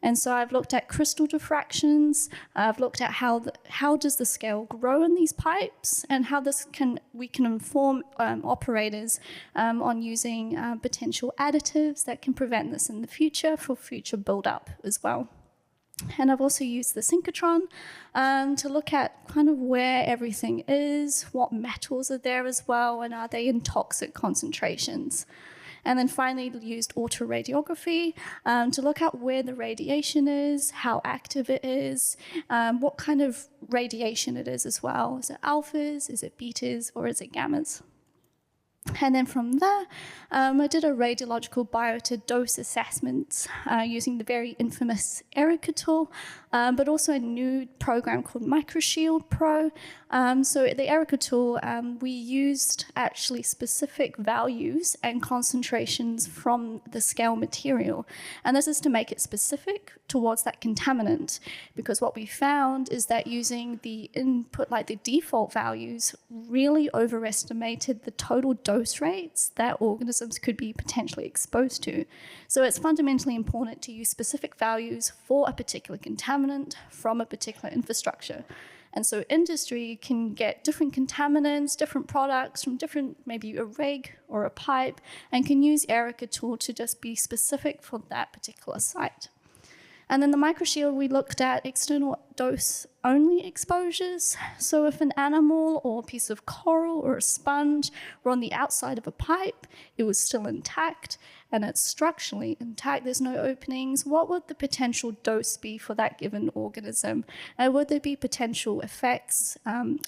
And so I've looked at crystal diffractions. I've looked at how does the scale grow in these pipes, and how we can inform operators on using potential additives that can prevent this in the future for future build-up as well. And I've also used the synchrotron to look at kind of where everything is, what metals are there as well, and are they in toxic concentrations. And then finally used autoradiography to look at where the radiation is, how active it is, what kind of radiation it is as well. Is it alphas, is it betas, or is it gammas? And then from there, I did a radiological biota-dose assessment using the very infamous ERICA tool, but also a new program called MicroShield Pro. So the ERICA tool, we used actually specific values and concentrations from the scale material. And this is to make it specific towards that contaminant, because what we found is that using the input, like the default values, really overestimated the total dose rates that organisms could be potentially exposed to. So it's fundamentally important to use specific values for a particular contaminant from a particular infrastructure. And so industry can get different contaminants, different products from different, maybe a rig or a pipe, and can use ERICA tool to just be specific for that particular site. And then the microshield, we looked at external dose-only exposures. So if an animal or a piece of coral or a sponge were on the outside of a pipe, it was still intact, and it's structurally intact, there's no openings, what would the potential dose be for that given organism? And would there be potential effects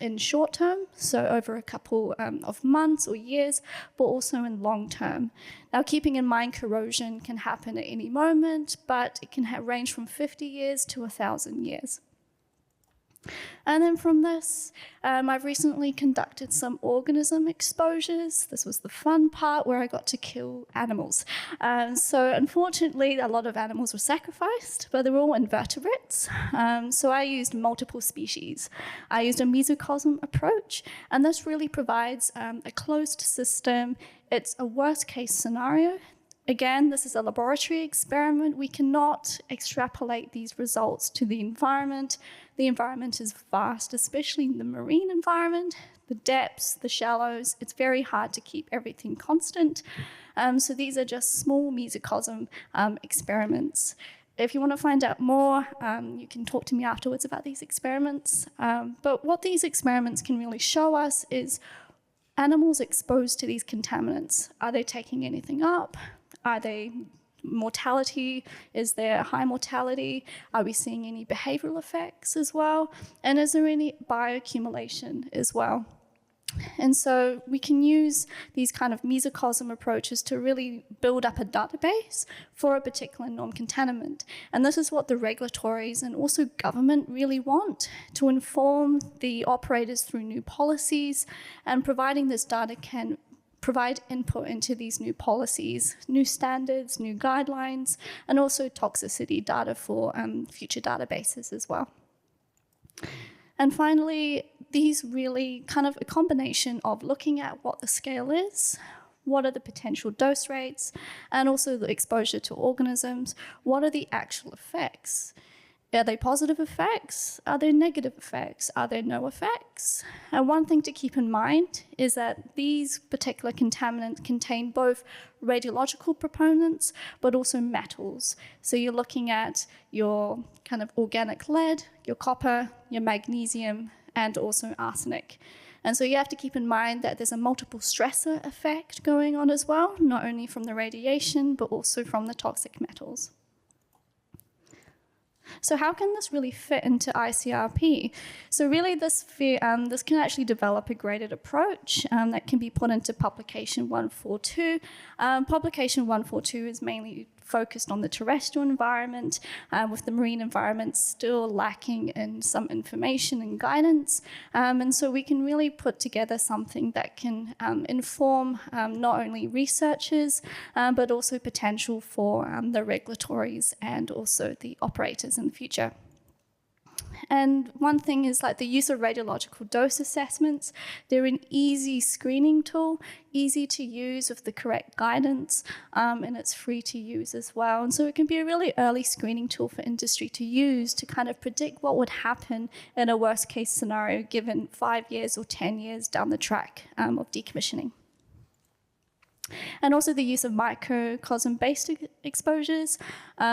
in short term, so over a couple of months or years, but also in long term? Now, keeping in mind corrosion can happen at any moment, but it can range from 50 years to 1,000 years. And then from this, I've recently conducted some organism exposures. This was the fun part where I got to kill animals. So unfortunately, a lot of animals were sacrificed, but they were all invertebrates. So I used multiple species. I used a mesocosm approach, and this really provides a closed system. It's a worst case scenario. Again, this is a laboratory experiment. We cannot extrapolate these results to the environment. The environment is vast, especially in the marine environment, the depths, the shallows. It's very hard to keep everything constant. So these are just small mesocosm experiments. If you want to find out more, you can talk to me afterwards about these experiments. But what these experiments can really show us is animals exposed to these contaminants. Are they taking anything up? Are they mortality? Is there high mortality? Are we seeing any behavioral effects as well? And is there any bioaccumulation as well? And so we can use these kind of mesocosm approaches to really build up a database for a particular non-contaminant. And this is what the regulatories and also government really want, to inform the operators through new policies, and providing this data can provide input into these new policies, new standards, new guidelines, and also toxicity data for future databases as well. And finally, these really kind of a combination of looking at what the scale is, what are the potential dose rates, and also the exposure to organisms, what are the actual effects? Are they positive effects? Are there negative effects? Are there no effects? And one thing to keep in mind is that these particular contaminants contain both radiological proponents, but also metals. So you're looking at your kind of organic lead, your copper, your magnesium, and also arsenic. And so you have to keep in mind that there's a multiple stressor effect going on as well, not only from the radiation, but also from the toxic metals. So how can this really fit into ICRP? So really this can actually develop a graded approach that can be put into publication 142. Publication 142 is mainly focused on the terrestrial environment, with the marine environment still lacking in some information and guidance. And so we can really put together something that can inform not only researchers, but also potential for the regulatories and also the operators in the future. And one thing is like the use of radiological dose assessments. They're an easy screening tool, easy to use with the correct guidance, and it's free to use as well. And so it can be a really early screening tool for industry to use to kind of predict what would happen in a worst case scenario given 5 years or 10 years down the track of decommissioning. And also the use of microcosm-based exposures.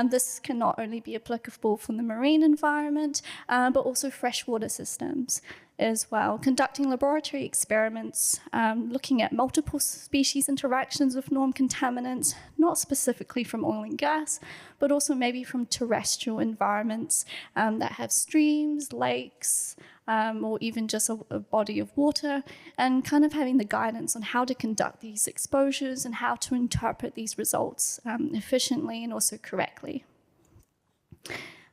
This can not only be applicable for the marine environment, but also freshwater systems as well. Conducting laboratory experiments, looking at multiple species interactions with norm contaminants, not specifically from oil and gas, but also maybe from terrestrial environments that have streams, lakes, or even just a body of water, and kind of having the guidance on how to conduct these exposures and how to interpret these results efficiently and also correctly.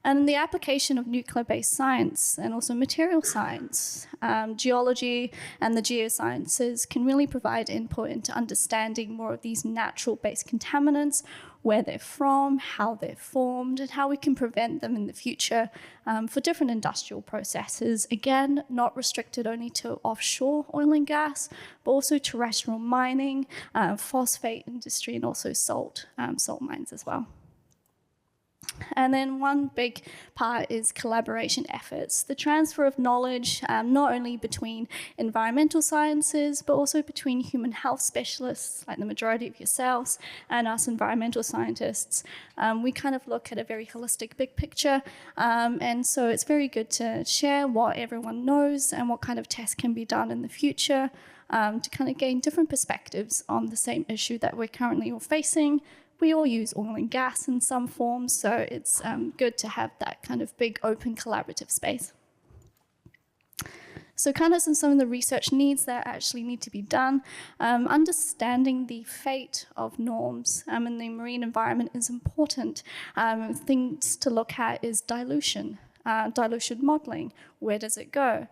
And the application of nuclear-based science and also material science, geology and the geosciences can really provide input into understanding more of these natural-based contaminants, where they're from, how they're formed, and how we can prevent them in the future for different industrial processes. Again, not restricted only to offshore oil and gas, but also terrestrial mining, phosphate industry, and also salt mines as well. And then one big part is collaboration efforts, the transfer of knowledge, not only between environmental sciences, but also between human health specialists, like the majority of yourselves, and us environmental scientists. We kind of look at a very holistic big picture, and so it's very good to share what everyone knows and what kind of tests can be done in the future to kind of gain different perspectives on the same issue that we're currently all facing. We all use oil and gas in some form, so it's good to have that kind of big, open, collaborative space. So kind of some of the research needs that actually need to be done. Understanding the fate of norms in the marine environment is important. Things to look at is dilution, dilution modeling. Where does it go?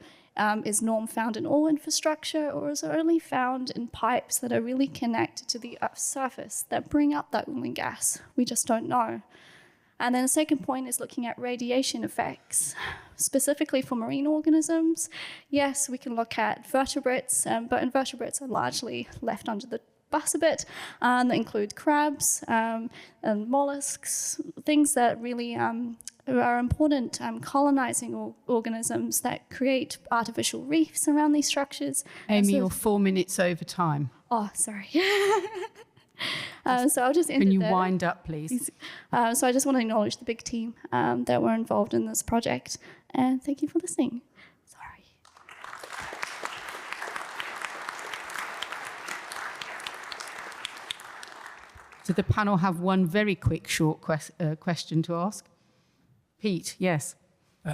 Is norm found in all infrastructure, or is it only found in pipes that are really connected to the Earth's surface that bring up that oil and gas? We just don't know. And then the second point is looking at radiation effects, specifically for marine organisms. Yes, we can look at vertebrates, but invertebrates are largely left under the bus a bit. That include crabs and mollusks, things that really are important colonizing organisms that create artificial reefs around these structures. Amy, so, you're 4 minutes over time. Oh, sorry. So I'll just end Can it you there. wind up, please? So I just want to acknowledge the big team that were involved in this project, and thank you for listening. Sorry. Did the panel have one very quick, short question to ask? Pete, yes.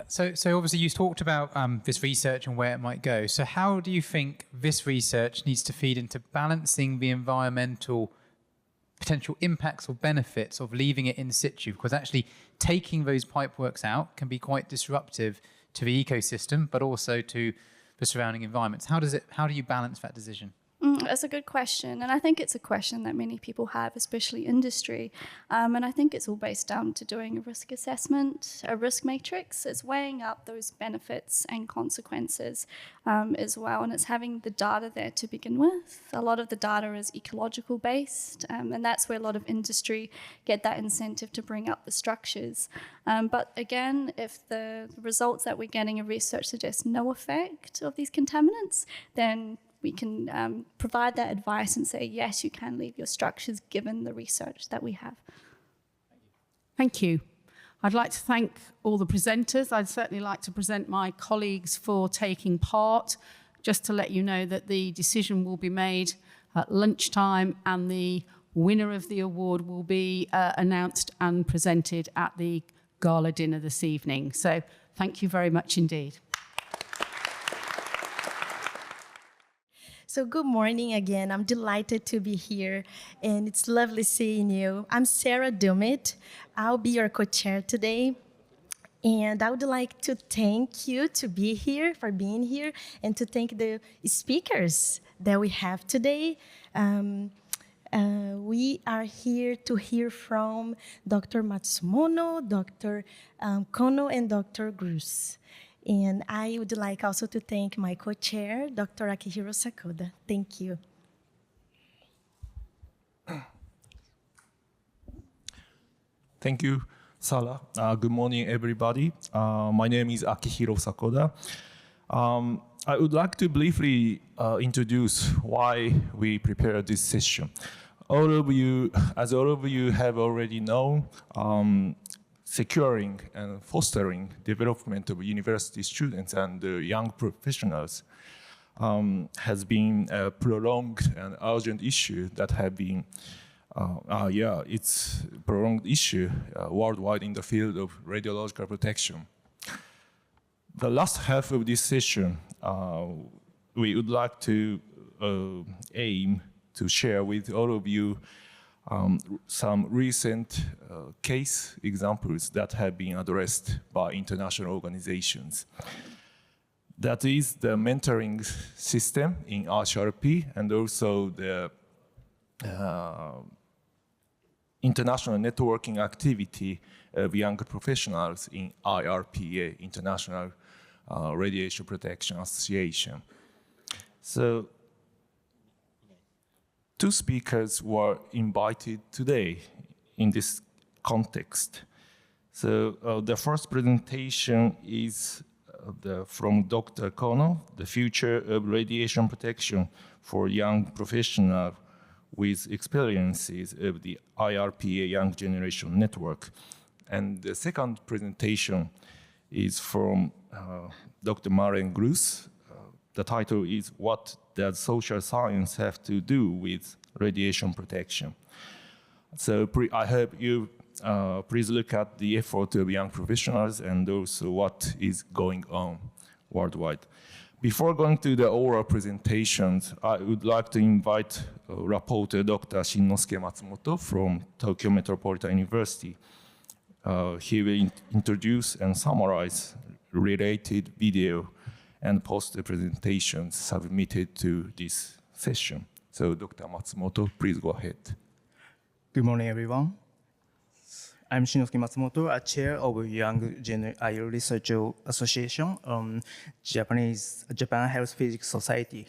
So obviously you talked about this research and where it might go. So how do you think this research needs to feed into balancing the environmental potential impacts or benefits of leaving it in situ? Because actually taking those pipeworks out can be quite disruptive to the ecosystem, but also to the surrounding environments. How do you balance that decision? That's a good question. And I think it's a question that many people have, especially industry. And I think it's all based down to doing a risk assessment, a risk matrix. It's weighing up those benefits and consequences as well. And it's having the data there to begin with. A lot of the data is ecological based. And that's where a lot of industry get that incentive to bring up the structures. But again, if the results that we're getting in research suggest no effect of these contaminants, then we can provide that advice and say, yes, you can leave your structures given the research that we have. Thank you. I'd like to thank all the presenters. I'd certainly like to present my colleagues for taking part. Just to let you know that the decision will be made at lunchtime and the winner of the award will be announced and presented at the gala dinner this evening. So thank you very much indeed. So good morning again. I'm delighted to be here, and it's lovely seeing you. I'm Sarah Dumit. I'll be your co-chair today, and I would like to thank you to be here, for being here, and to thank the speakers that we have today. We are here to hear from Dr. Matsumono, Dr. Kono, and Dr. Grus. And I would like also to thank my co-chair, Dr. Akihiro Sakoda. Thank you. Thank you, Sarah. Good morning, everybody. My name is Akihiro Sakoda. I would like to briefly introduce why we prepared this session. As all of you have already known, securing and fostering development of university students and young professionals has been a prolonged and urgent issue that have been, it's a prolonged issue worldwide in the field of radiological protection. The last half of this session, we would like to aim to share with all of you some recent case examples that have been addressed by international organizations. That is the mentoring system in ICRP and also the international networking activity of young professionals in IRPA, International Radiation Protection Association. So, two speakers were invited today in this context. So the first presentation is from Dr. Kono, the future of radiation protection for young professionals with experiences of the IRPA Young Generation Network. And the second presentation is from Dr. Maren Grus. The title is What Does Social Science Have to Do with Radiation Protection? So I hope you please look at the effort of young professionals and also what is going on worldwide. Before going to the oral presentations, I would like to invite rapporteur Dr. Shinnosuke Matsumoto from Tokyo Metropolitan University. He will introduce and summarize related video and poster presentations submitted to this session. So Dr. Matsumoto, please go ahead. Good morning, everyone. I'm Shinnosuke Matsumoto, a chair of Young Gen Research Association, Japan Health Physics Society.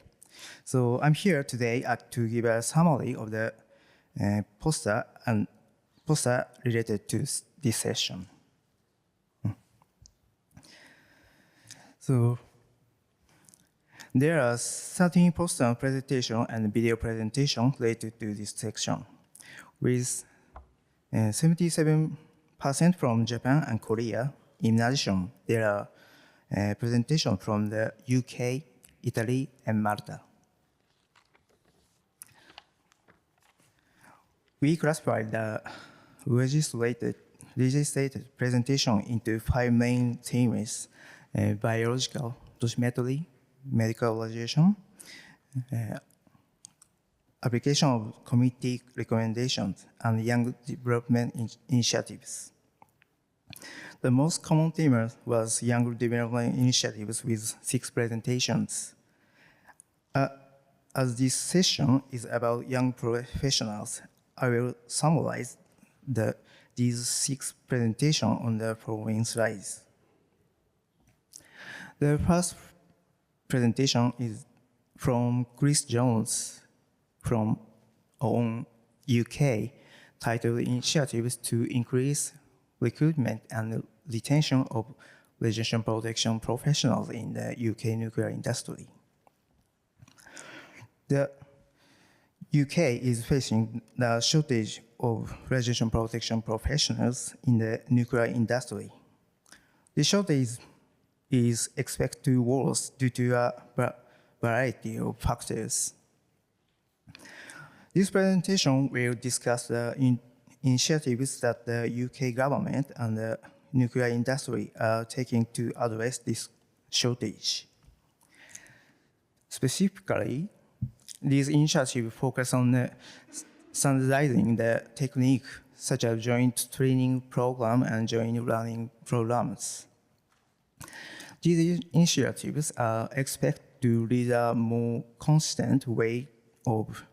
So I'm here today to give a summary of the poster related to this session. So there are 13 poster presentation and video presentation related to this section, with 77% from Japan and Korea. In addition, there are presentations from the UK, Italy, and Malta. We classified the legislated presentation into 5 main themes: biological, dosimetry, medical radiation, application of committee recommendations, and young development initiatives. The most common theme was young development initiatives with 6 presentations. as this session is about young professionals, I will summarize these 6 presentations on the following slides. The first presentation is from Chris Jones from UK, titled Initiatives to Increase Recruitment and Retention of Radiation Protection Professionals in the UK Nuclear Industry. The UK is facing the shortage of radiation protection professionals in the nuclear industry. The shortage is expected to worsen due to a variety of factors. This presentation will discuss the initiatives that the UK government and the nuclear industry are taking to address this shortage. Specifically, these initiatives focus on standardizing the technique, such as joint training program and joint learning programs. These initiatives are expected to lead a more consistent way of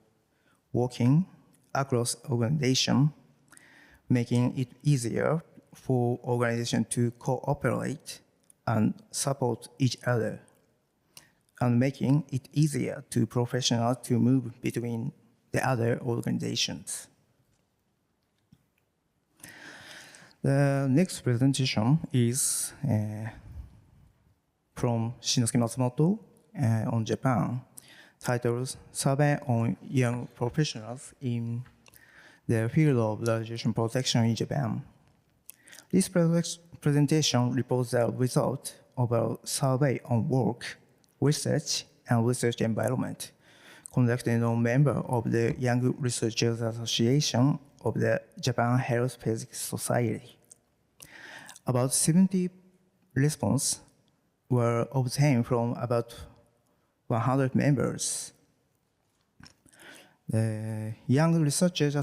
working across organizations, making it easier for organizations to cooperate and support each other, and making it easier to professionals to move between the other organizations. The next presentation is from Shinosuke Matsumoto on Japan, titled Survey on Young Professionals in the Field of Radiation Protection in Japan. This presentation reports the result of a survey on work, research, and research environment conducted on members of the Young Researchers Association of the Japan Health Physics Society. About 70 responses were obtained from about 100 members. The Young Researchers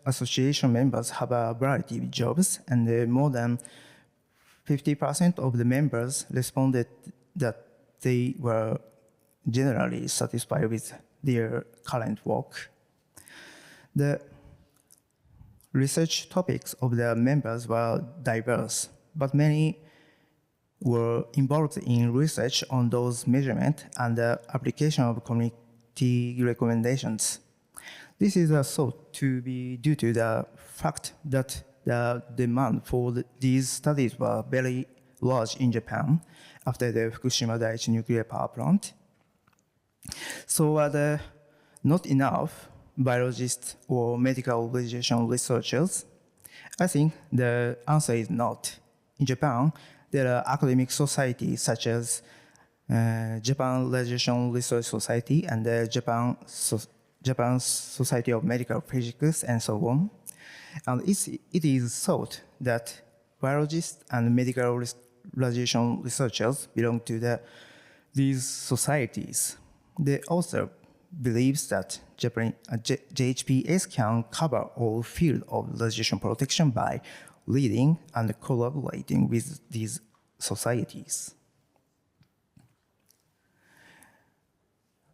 Association members have a variety of jobs, and more than 50% of the members responded that they were generally satisfied with their current work. The research topics of the members were diverse, but many were involved in research on those measurements and the application of community recommendations. This is thought to be due to the fact that the demand for these studies were very large in Japan after the Fukushima Daiichi nuclear power plant. So are there not enough biologists or medical radiation researchers? I think the answer is not. In Japan, there are academic societies such as Japan Radiation Research Society and the Japan Society of Medical Physics and so on. And it is thought that biologists and medical radiation researchers belong to these societies. The author believes that JHPS can cover all fields of radiation protection by leading and collaborating with these societies.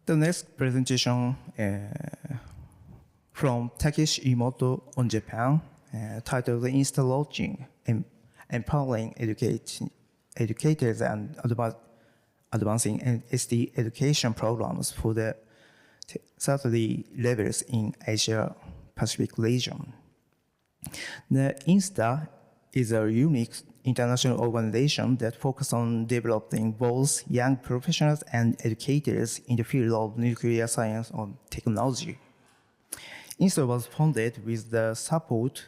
The next presentation from Takeshi Imoto on Japan, titled Insta Launching, Empowering Educators and Advancing ST Education Programs for the 30 levels in Asia Pacific region. The INSTA is a unique international organization that focuses on developing both young professionals and educators in the field of nuclear science and technology. INSTA was founded with the support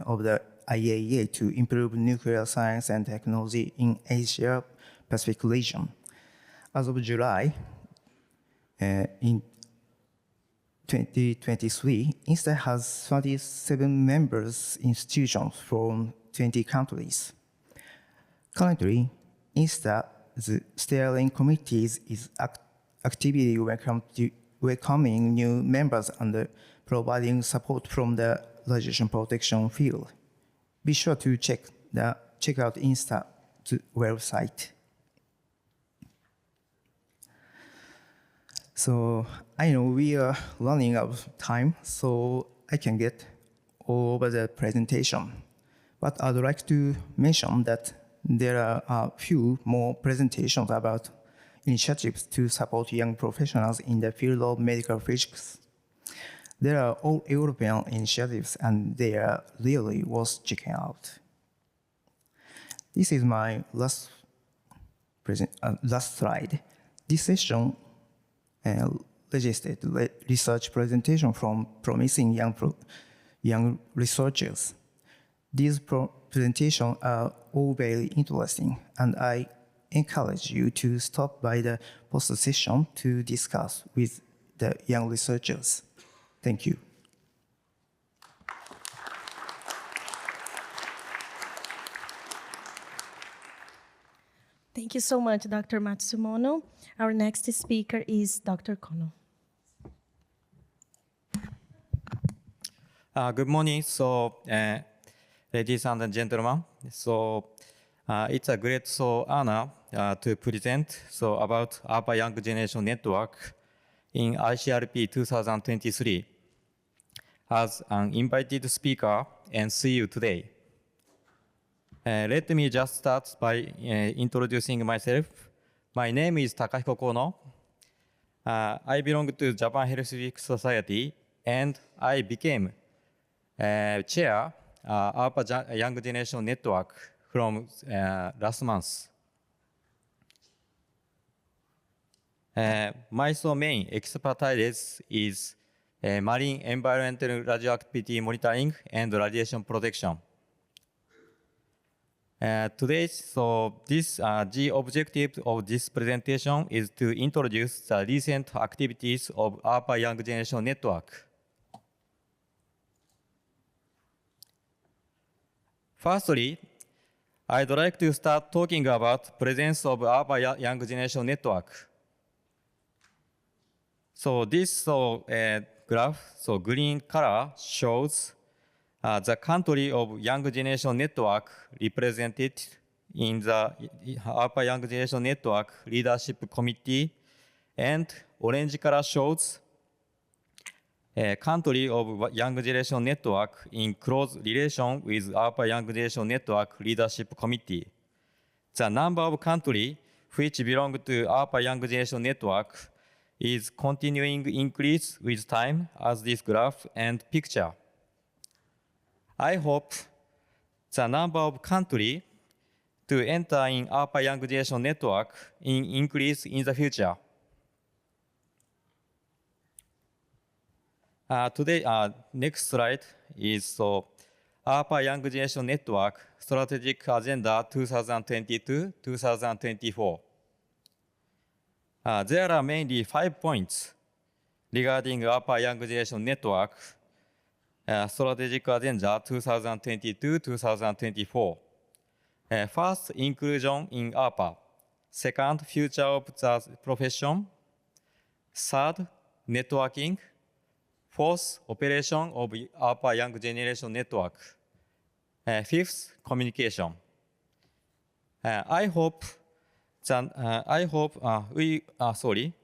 of the IAEA to improve nuclear science and technology in Asia Pacific region. As of July, in 2023, INSTA has 37 members institutions from 20 countries. Currently, INSTA's steering committee is actively welcoming new members and providing support from the radiation protection field. Be sure to check out INSTA's website. So I know we are running out of time, so I can get over the presentation. But I'd like to mention that there are a few more presentations about initiatives to support young professionals in the field of medical physics. There are all European initiatives, and they are really worth checking out. This is my last slide. This session registered research presentation from promising young researchers. These presentations are all very interesting, and I encourage you to stop by the post-session to discuss with the young researchers. Thank you. Thank you so much, Dr. Matsumono. Our next speaker is Dr. Kono. Good morning. So, ladies and gentlemen, it's a great honor to present about ARPA Young Generation Network in ICRP 2023 as an invited speaker and see you today. Let me just start by introducing myself. My name is Takahiko Kono. I belong to Japan Health Physics Society, and I became chair ARPA Young Generation Network from last month. My main expertise is marine environmental radioactivity monitoring and radiation protection. Today, the objective of this presentation is to introduce the recent activities of ARPA Young Generation Network. Firstly, I'd like to start talking about presence of ARPA Young Generation Network. So this graph, green color, shows the country of Young Generation Network represented in the ARPA Young Generation Network Leadership Committee, and orange color shows a country of Young Generation Network in close relation with ARPA Young Generation Network Leadership Committee. The number of countries which belong to ARPA Young Generation Network is continuing increase with time as this graph and picture. I hope the number of countries to enter in ARPA Young Generation Network increase in the future. Today, next slide is ARPA Young Generation Network Strategic Agenda 2022-2024. There are mainly 5 points regarding ARPA Young Generation Network Strategic Agenda 2022-2024. First, inclusion in ARPA. Second, future of the profession. Third, networking. Fourth, operation of ARPA Young Generation Network. Fifth, communication. We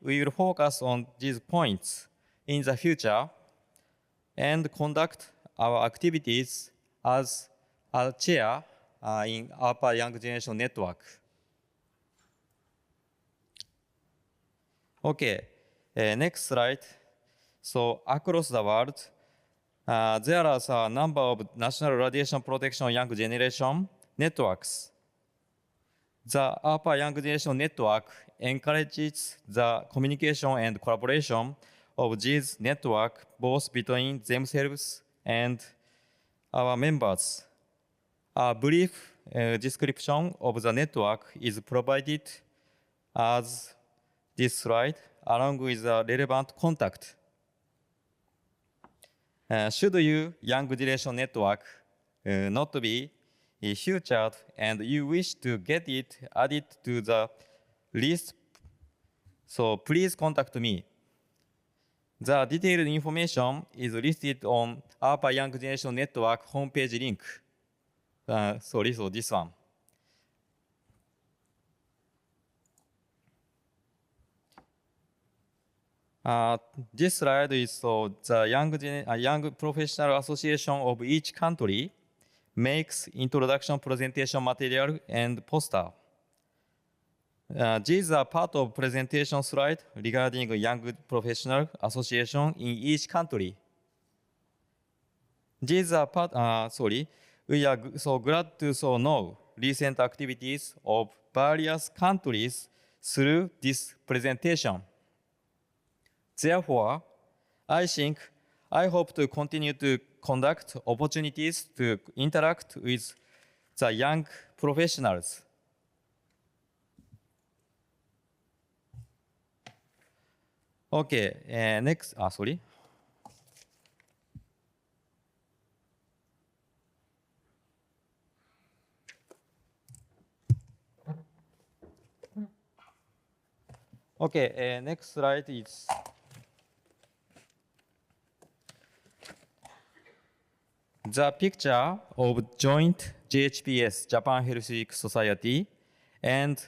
will focus on these points in the future and conduct our activities as a chair in ARPA Young Generation Network. Okay, next slide. So across the world, there are a number of national radiation protection young generation networks. The ARPA Young Generation Network encourages the communication and collaboration of these networks both between themselves and our members. A brief description of the network is provided as this slide, along with the relevant contact. Should your Young Generation Network not be featured and you wish to get it added to the list, so please contact me. The detailed information is listed on ARPA Young Generation Network homepage link. So this one. This slide is the young professional association of each country makes introduction presentation material and poster. These are part of presentation slide regarding a young professional association in each country. These are we are so glad to know recent activities of various countries through this presentation. Therefore, I hope to continue to conduct opportunities to interact with the young professionals. Okay, next, sorry. Okay, next slide is the picture of joint JHPS, Japan Health Week Society, and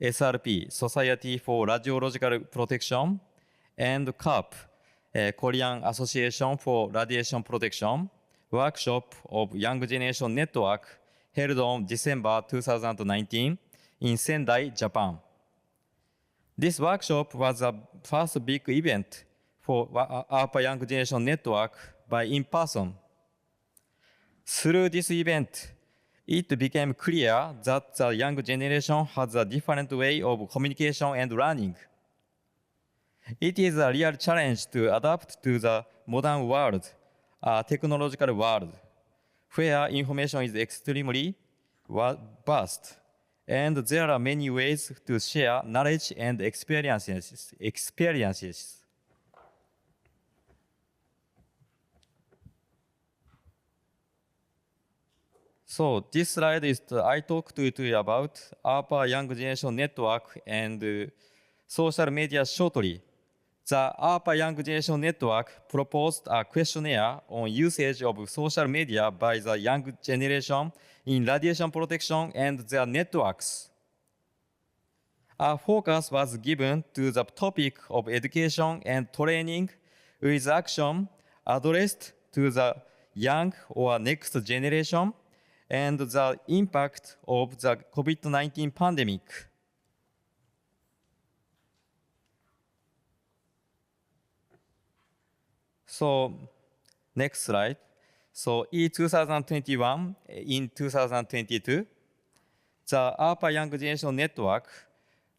SRP, Society for Radiological Protection, and CARP, Korean Association for Radiation Protection, workshop of Young Generation Network held on December 2019 in Sendai, Japan. This workshop was the first big event for ARPA Young Generation Network by in-person. Through this event, it became clear that the young generation has a different way of communication and learning. It is a real challenge to adapt to the modern world, a technological world, where information is extremely vast, and there are many ways to share knowledge and experiences. So this slide is I talked to you about ARPA Young Generation Network and social media shortly. The ARPA Young Generation Network proposed a questionnaire on usage of social media by the young generation in radiation protection and their networks. A focus was given to the topic of education and training with action addressed to the young or next generation and the impact of the COVID-19 pandemic. So, next slide. So, in 2021, in 2022, the ARPA Young Generation Network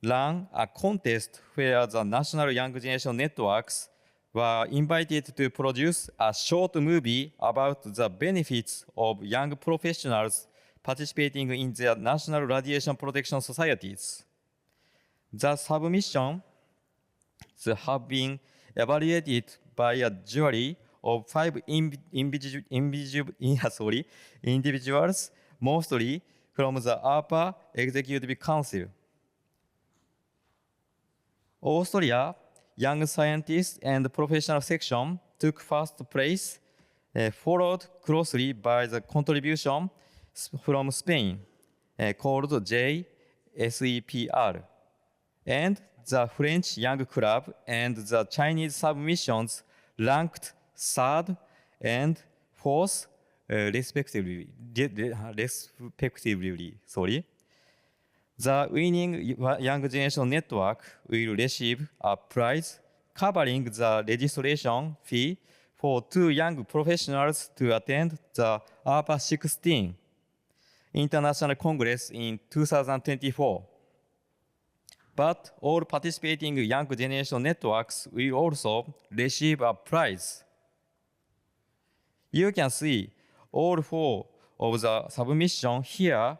ran a contest where the national young generation networks were invited to produce a short movie about the benefits of young professionals participating in their national radiation protection societies. The submissions have been evaluated by a jury of 5 individuals, mostly from the ARPA Executive Council. Austria Young Scientists and Professional Section took first place, followed closely by the contribution from Spain, called JSEPR, and the French Young Club and the Chinese submissions ranked third and fourth, respectively. The winning Young Generation Network will receive a prize covering the registration fee for 2 young professionals to attend the ARPA 16 International Congress in 2024. But all participating Young Generation Networks will also receive a prize. You can see all 4 of the submissions here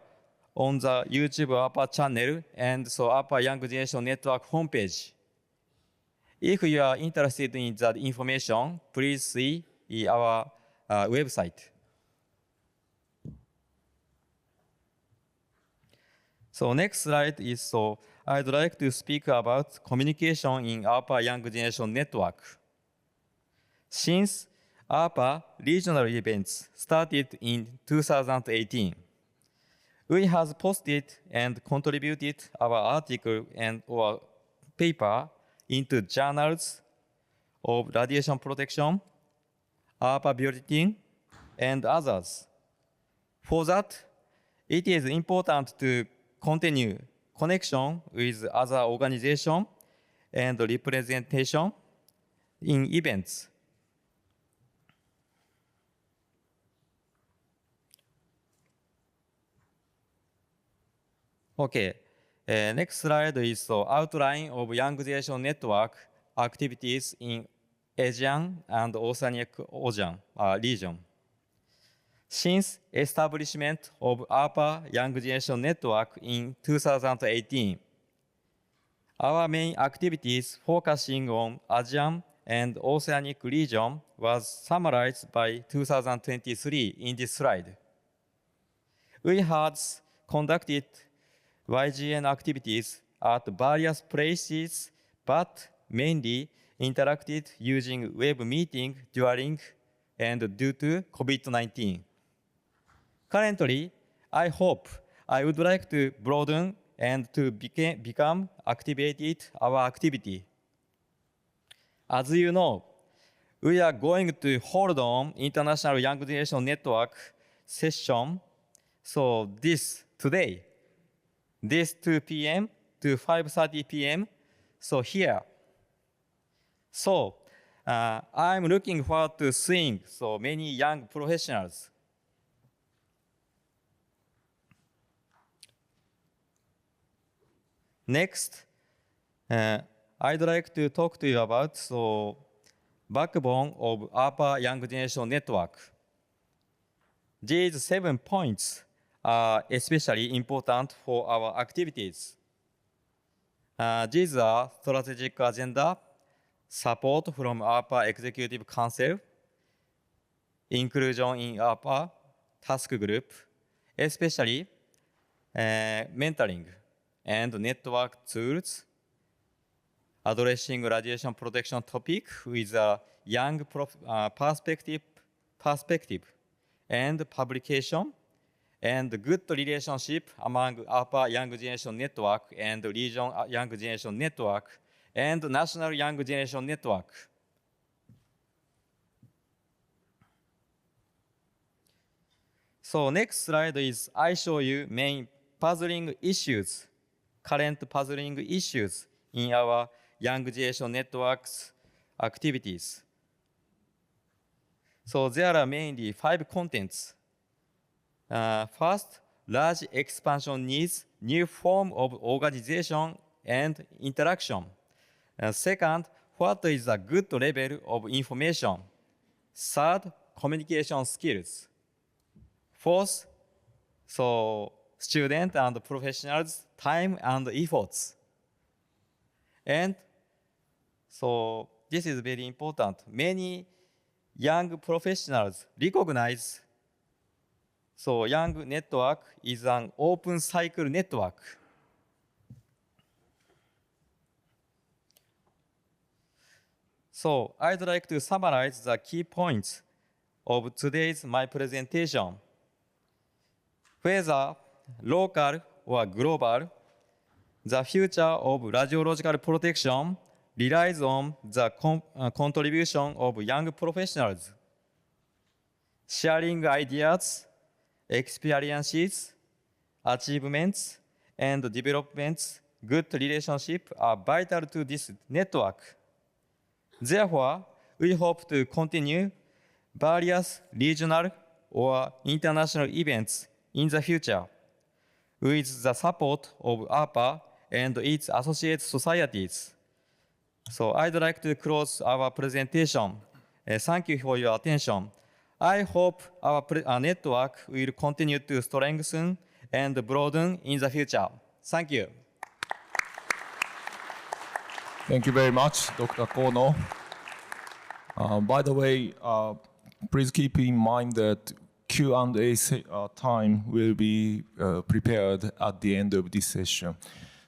on the YouTube ARPA channel and so ARPA Young Generation Network homepage. If you are interested in that information, please see our website. So next slide is I'd like to speak about communication in ARPA Young Generation Network. Since ARPA regional events started in 2018, we have posted and contributed our article and or paper into journals, of radiation protection, ARPA bulletin, and others. For that, it is important to continue connection with other organizations and representation in events. Okay, next slide is the outline of Young Generation Network activities in Asian and Oceanic Ocean region. Since establishment of ARPA Young Generation Network in 2018, our main activities focusing on ASEAN and Oceanic region was summarized by 2023 in this slide. We had conducted YGN activities at various places, but mainly interacted using web meeting during and due to COVID-19. Currently, I hope I would like to broaden and to become activated our activity. As you know, we are going to hold on International Young Generation Network session. So today, this 2 p.m. to 5:30 p.m. So here. So I'm looking forward to seeing so many young professionals. Next, I'd like to talk to you about the backbone of ARPA Young Generation Network. These 7 points are especially important for our activities. These are strategic agenda, support from ARPA Executive Council, inclusion in ARPA task group, especially mentoring and network tools, addressing radiation protection topic with a young perspective, and publication, and good relationship among ARPA Young Generation Network and Region Young Generation Network and National Young Generation Network. So next slide is I show you main puzzling issues, current puzzling issues in our Young Generation Network's activities. So there are mainly 5 contents. First, large expansion needs new form of organization and interaction. Second, what is a good level of information? Third, communication skills. Fourth, so student and professionals' time and efforts. And so this is very important. Many young professionals recognize so Young Network is an open cycle network. So I'd like to summarize the key points of today's my presentation. Whether local or global, the future of radiological protection relies on the contribution of young professionals. Sharing ideas, experiences, achievements, and developments, good relationships are vital to this network. Therefore, we hope to continue various regional or international events in the future with the support of ARPA and its associate societies. So I'd like to close our presentation. Thank you for your attention. I hope our network will continue to strengthen and broaden in the future. Thank you. Thank you very much, Dr. Kono. By the way, please keep in mind that Q&A time will be prepared at the end of this session.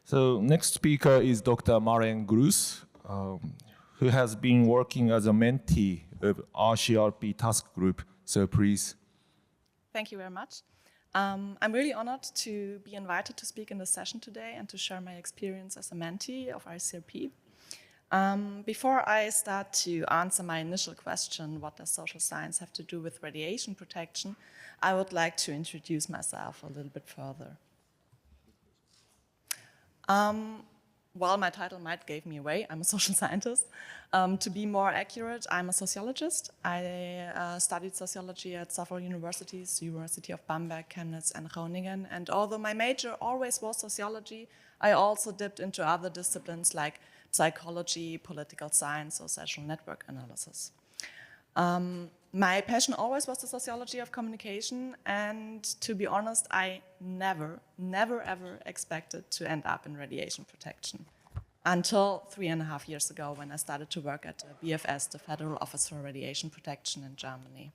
So next speaker is Dr. Maren Grus, who has been working as a mentee of ICRP task group. So please. Thank you very much. I'm really honored to be invited to speak in this session today and to share my experience as a mentee of ICRP. Before I start to answer my initial question, what does social science have to do with radiation protection, I would like to introduce myself a little bit further. Well, my title might give me away. I'm a social scientist. To be more accurate, I'm a sociologist. I studied sociology at several universities, University of Bamberg, Chemnitz, and Groningen. And although my major always was sociology, I also dipped into other disciplines like psychology, political science, or social network analysis. My passion always was the sociology of communication, and to be honest, I never ever expected to end up in radiation protection until 3.5 years ago when I started to work at BFS, the Federal Office for Radiation Protection in Germany.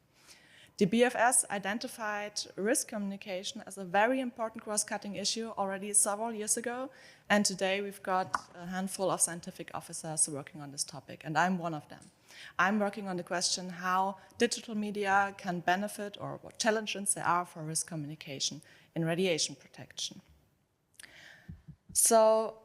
The BFS identified risk communication as a very important cross-cutting issue already several years ago, and today we've got a handful of scientific officers working on this topic, and I'm one of them. I'm working on the question how digital media can benefit or what challenges there are for risk communication in radiation protection. So,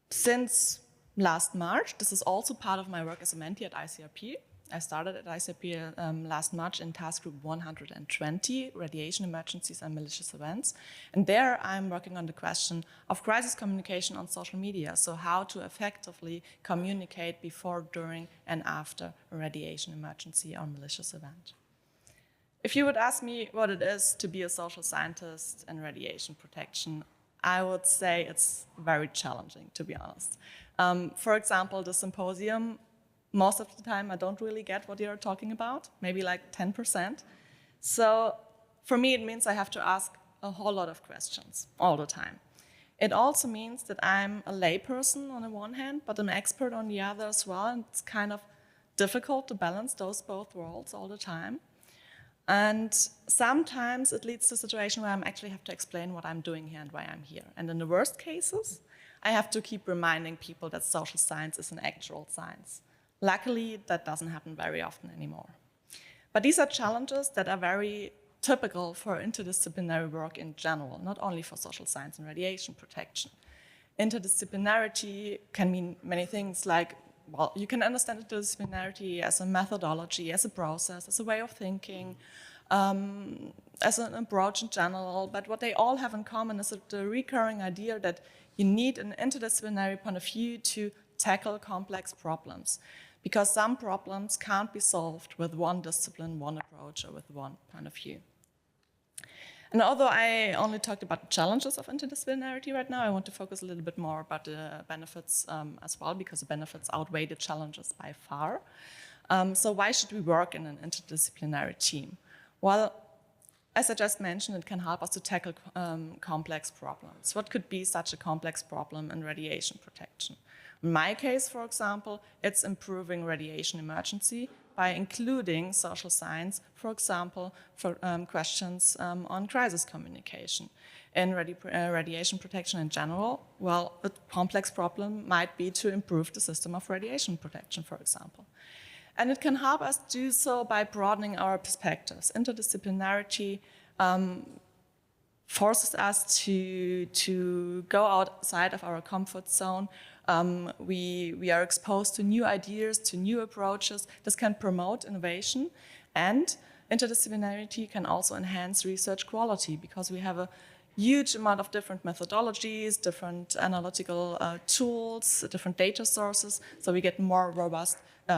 since last March, this is also part of my work as a mentee at ICRP. I started at ICRP last March in task group 120, radiation emergencies and malicious events. And there I'm working on the question of crisis communication on social media. So how to effectively communicate before, during, and after a radiation emergency or malicious event. If you would ask me what it is to be a social scientist in radiation protection, I would say it's very challenging, to be honest. For example, the symposium, most of the time I don't really get what you're talking about, maybe like 10%. So for me, it means I have to ask a whole lot of questions all the time. It also means that I'm a layperson on the one hand, but an expert on the other as well, and it's kind of difficult to balance those both worlds all the time. And sometimes it leads to a situation where I actually have to explain what I'm doing here and why I'm here. And in the worst cases, I have to keep reminding people that social science is an actual science. Luckily, that doesn't happen very often anymore. But these are challenges that are very typical for interdisciplinary work in general, not only for social science and radiation protection. Interdisciplinarity can mean many things like, well, you can understand interdisciplinarity as a methodology, as a process, as a way of thinking, as an approach in general, but what they all have in common is the recurring idea that you need an interdisciplinary point of view to tackle complex problems, because some problems can't be solved with one discipline, one approach, or with one point of view. And although I only talked about the challenges of interdisciplinarity right now, I want to focus a little bit more about the benefits as well, because the benefits outweigh the challenges by far. So why should we work in an interdisciplinary team? Well, as I just mentioned, it can help us to tackle complex problems. What could be such a complex problem in radiation protection? In my case, for example, it's improving radiation emergency by including social science, for example, for questions on crisis communication. In radiation protection in general, well, a complex problem might be to improve the system of radiation protection, for example. And it can help us do so by broadening our perspectives. Interdisciplinarity forces us to go outside of our comfort zone. We are exposed to new ideas, to new approaches. This can promote innovation, and interdisciplinarity can also enhance research quality, because we have a huge amount of different methodologies, different analytical tools, different data sources, so we get more robust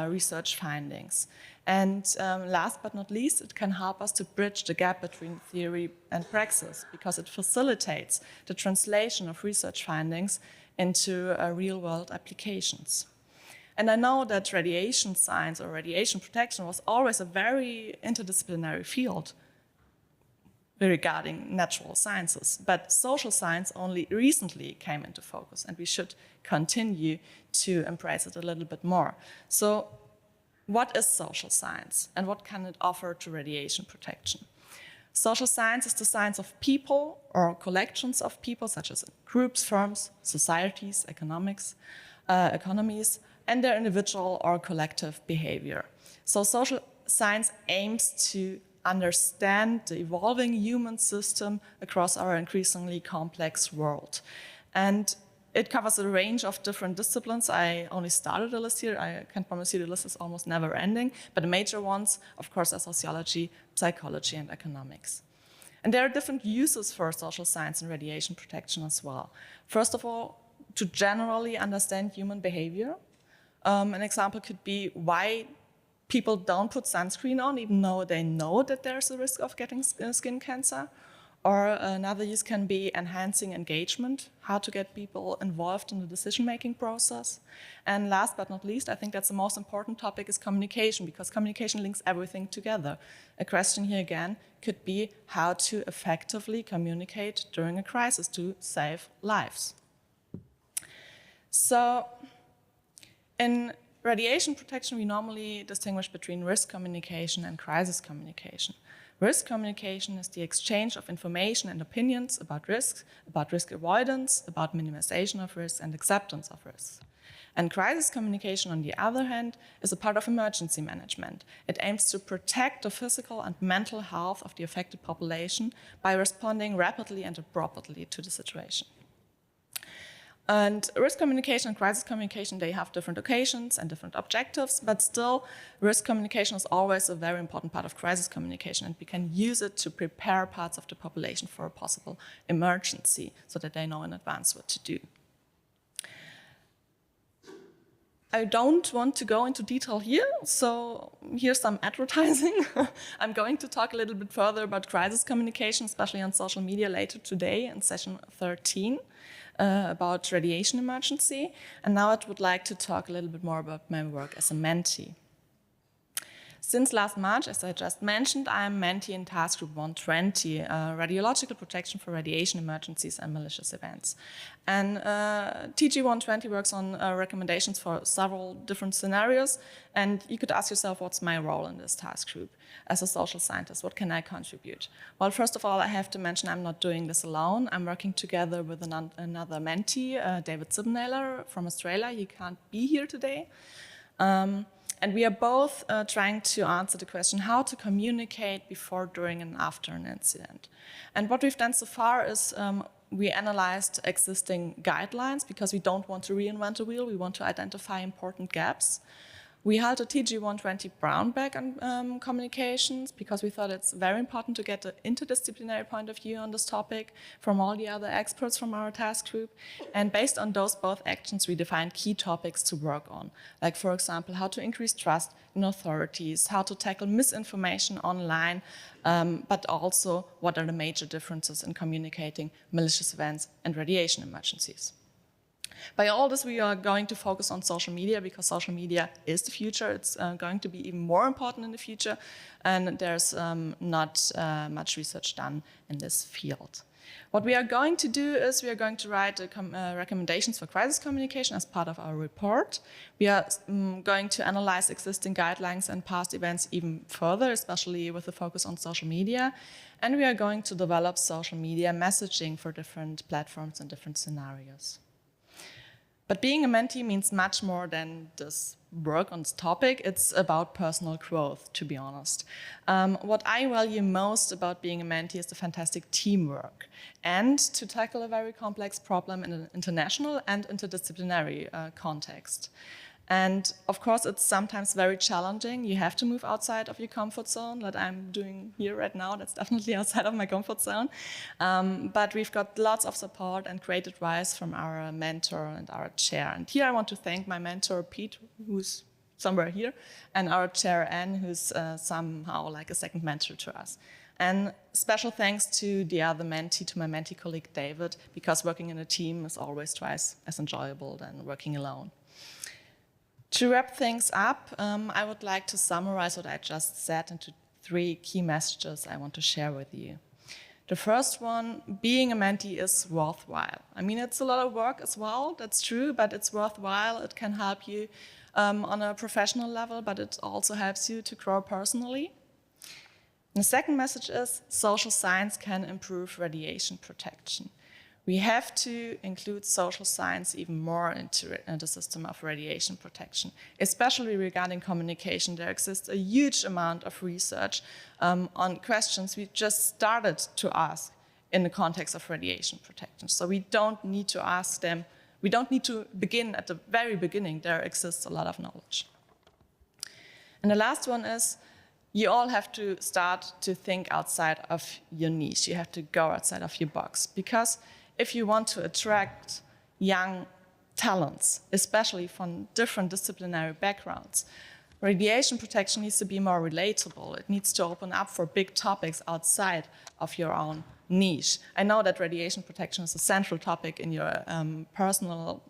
research findings. And last but not least, it can help us to bridge the gap between theory and praxis, because it facilitates the translation of research findings into real-world applications. And I know that radiation science or radiation protection was always a very interdisciplinary field regarding natural sciences, but social science only recently came into focus, and we should continue to embrace it a little bit more. So what is social science, and what can it offer to radiation protection? Social science is the science of people or collections of people, such as groups, firms, societies, economies, and their individual or collective behavior. So social science aims to understand the evolving human system across our increasingly complex world. And It covers a range of different disciplines. I only started a list here. I can promise you the list is almost never ending. But the major ones, of course, are sociology, psychology, and economics. And there are different uses for social science and radiation protection as well. First of all, to generally understand human behavior. An example could be why people don't put sunscreen on even though they know that there's a risk of getting skin cancer. Or another use can be enhancing engagement, how to get people involved in the decision-making process. And last but not least, I think that's the most important topic is communication, because communication links everything together. A question here again could be how to effectively communicate during a crisis to save lives. So in radiation protection, we normally distinguish between risk communication and crisis communication. Risk communication is the exchange of information and opinions about risks, about risk avoidance, about minimization of risk and acceptance of risks. And crisis communication, on the other hand, is a part of emergency management. It aims to protect the physical and mental health of the affected population by responding rapidly and appropriately to the situation. And risk communication and crisis communication, they have different occasions and different objectives, but still risk communication is always a very important part of crisis communication, and we can use it to prepare parts of the population for a possible emergency so that they know in advance what to do. I don't want to go into detail here, so here's some advertising. I'm going to talk a little bit further about crisis communication, especially on social media later today in session 13. About radiation emergency. And now I would like to talk a little bit more about my work as a mentee. Since last March, as I just mentioned, I am mentee in Task Group 120, Radiological Protection for Radiation Emergencies and Malicious Events. And TG 120 works on recommendations for several different scenarios. And you could ask yourself, what's my role in this task group? As a social scientist, what can I contribute? Well, first of all, I have to mention I'm not doing this alone. I'm working together with another mentee, David Sibnaler from Australia. He can't be here today. And we are both trying to answer the question how to communicate before, during, and after an incident. And what we've done so far is we analyzed existing guidelines because we don't want to reinvent the wheel. We want to identify important gaps. We held a TG 120 brown bag on communications because we thought it's very important to get an interdisciplinary point of view on this topic from all the other experts from our task group. And based on those both actions, we defined key topics to work on. Like, for example, how to increase trust in authorities, how to tackle misinformation online, but also what are the major differences in communicating malicious events and radiation emergencies. By all this, we are going to focus on social media because social media is the future. It's going to be even more important in the future, and there's not much research done in this field. What we are going to do is we are going to write recommendations for crisis communication as part of our report. We are going to analyze existing guidelines and past events even further, especially with a focus on social media. And we are going to develop social media messaging for different platforms and different scenarios. But being a mentee means much more than this work on this topic. It's about personal growth, to be honest. What I value most about being a mentee is the fantastic teamwork and to tackle a very complex problem in an international and interdisciplinary context. And of course, it's sometimes very challenging. You have to move outside of your comfort zone, like I'm doing here right now. That's definitely outside of my comfort zone. But we've got lots of support and great advice from our mentor and our chair. And here I want to thank my mentor, Pete, who's somewhere here, and our chair, Anne, who's somehow like a second mentor to us. And special thanks to the other mentee, to my mentee colleague, David, because working in a team is always twice as enjoyable than working alone. To wrap things up, I would like to summarize what I just said into 3 key messages I want to share with you. The first one, being a mentee is worthwhile. I mean, it's a lot of work as well, that's true, but it's worthwhile. It can help you on a professional level, but it also helps you to grow personally. And the second message is social science can improve radiation protection. We have to include social science even more into the system of radiation protection, especially regarding communication. There exists a huge amount of research on questions we just started to ask in the context of radiation protection. So we don't need to ask them We don't need to begin at the very beginning. There exists a lot of knowledge. And the last one is, you all have to start to think outside of your niche. You have to go outside of your box. Because if you want to attract young talents, especially from different disciplinary backgrounds, radiation protection needs to be more relatable. It needs to open up for big topics outside of your own niche. I know that radiation protection is a central topic in your personal,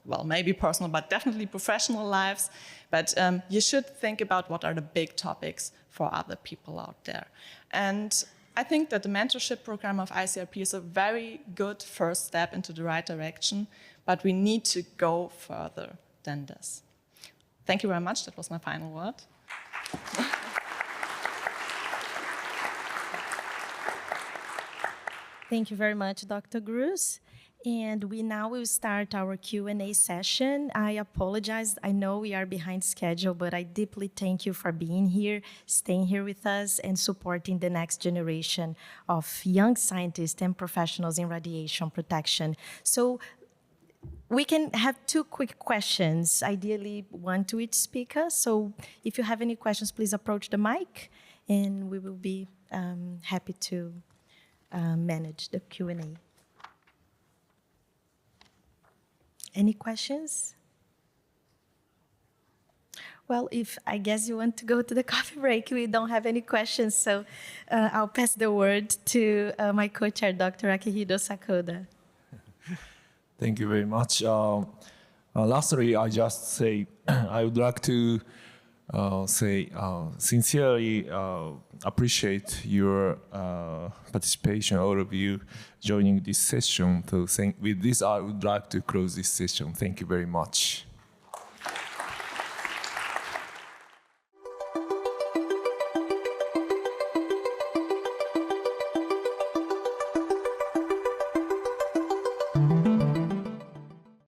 well, maybe personal, but definitely professional lives. But you should think about what are the big topics for other people out there. And I think that the mentorship program of ICRP is a very good first step into the right direction, but we need to go further than this. Thank you very much. That was my final word. Thank you very much, Dr. Grus. And we now will start our Q&A session. I apologize. I know we are behind schedule, but I deeply thank you for being here, staying here with us, and supporting the next generation of young scientists and professionals in radiation protection. So we can have 2 quick questions, ideally 1 to each speaker. So if you have any questions, please approach the mic, and we will be happy to manage the Q&A. Any questions? Well, if I guess you want to go to the coffee break, we don't have any questions, so I'll pass the word to my co-chair, Dr. Akihiro Sakoda. Thank you very much. Lastly, I just say I would like to sincerely appreciate your participation, all of you joining this session. So with this, I would like to close this session. Thank you very much.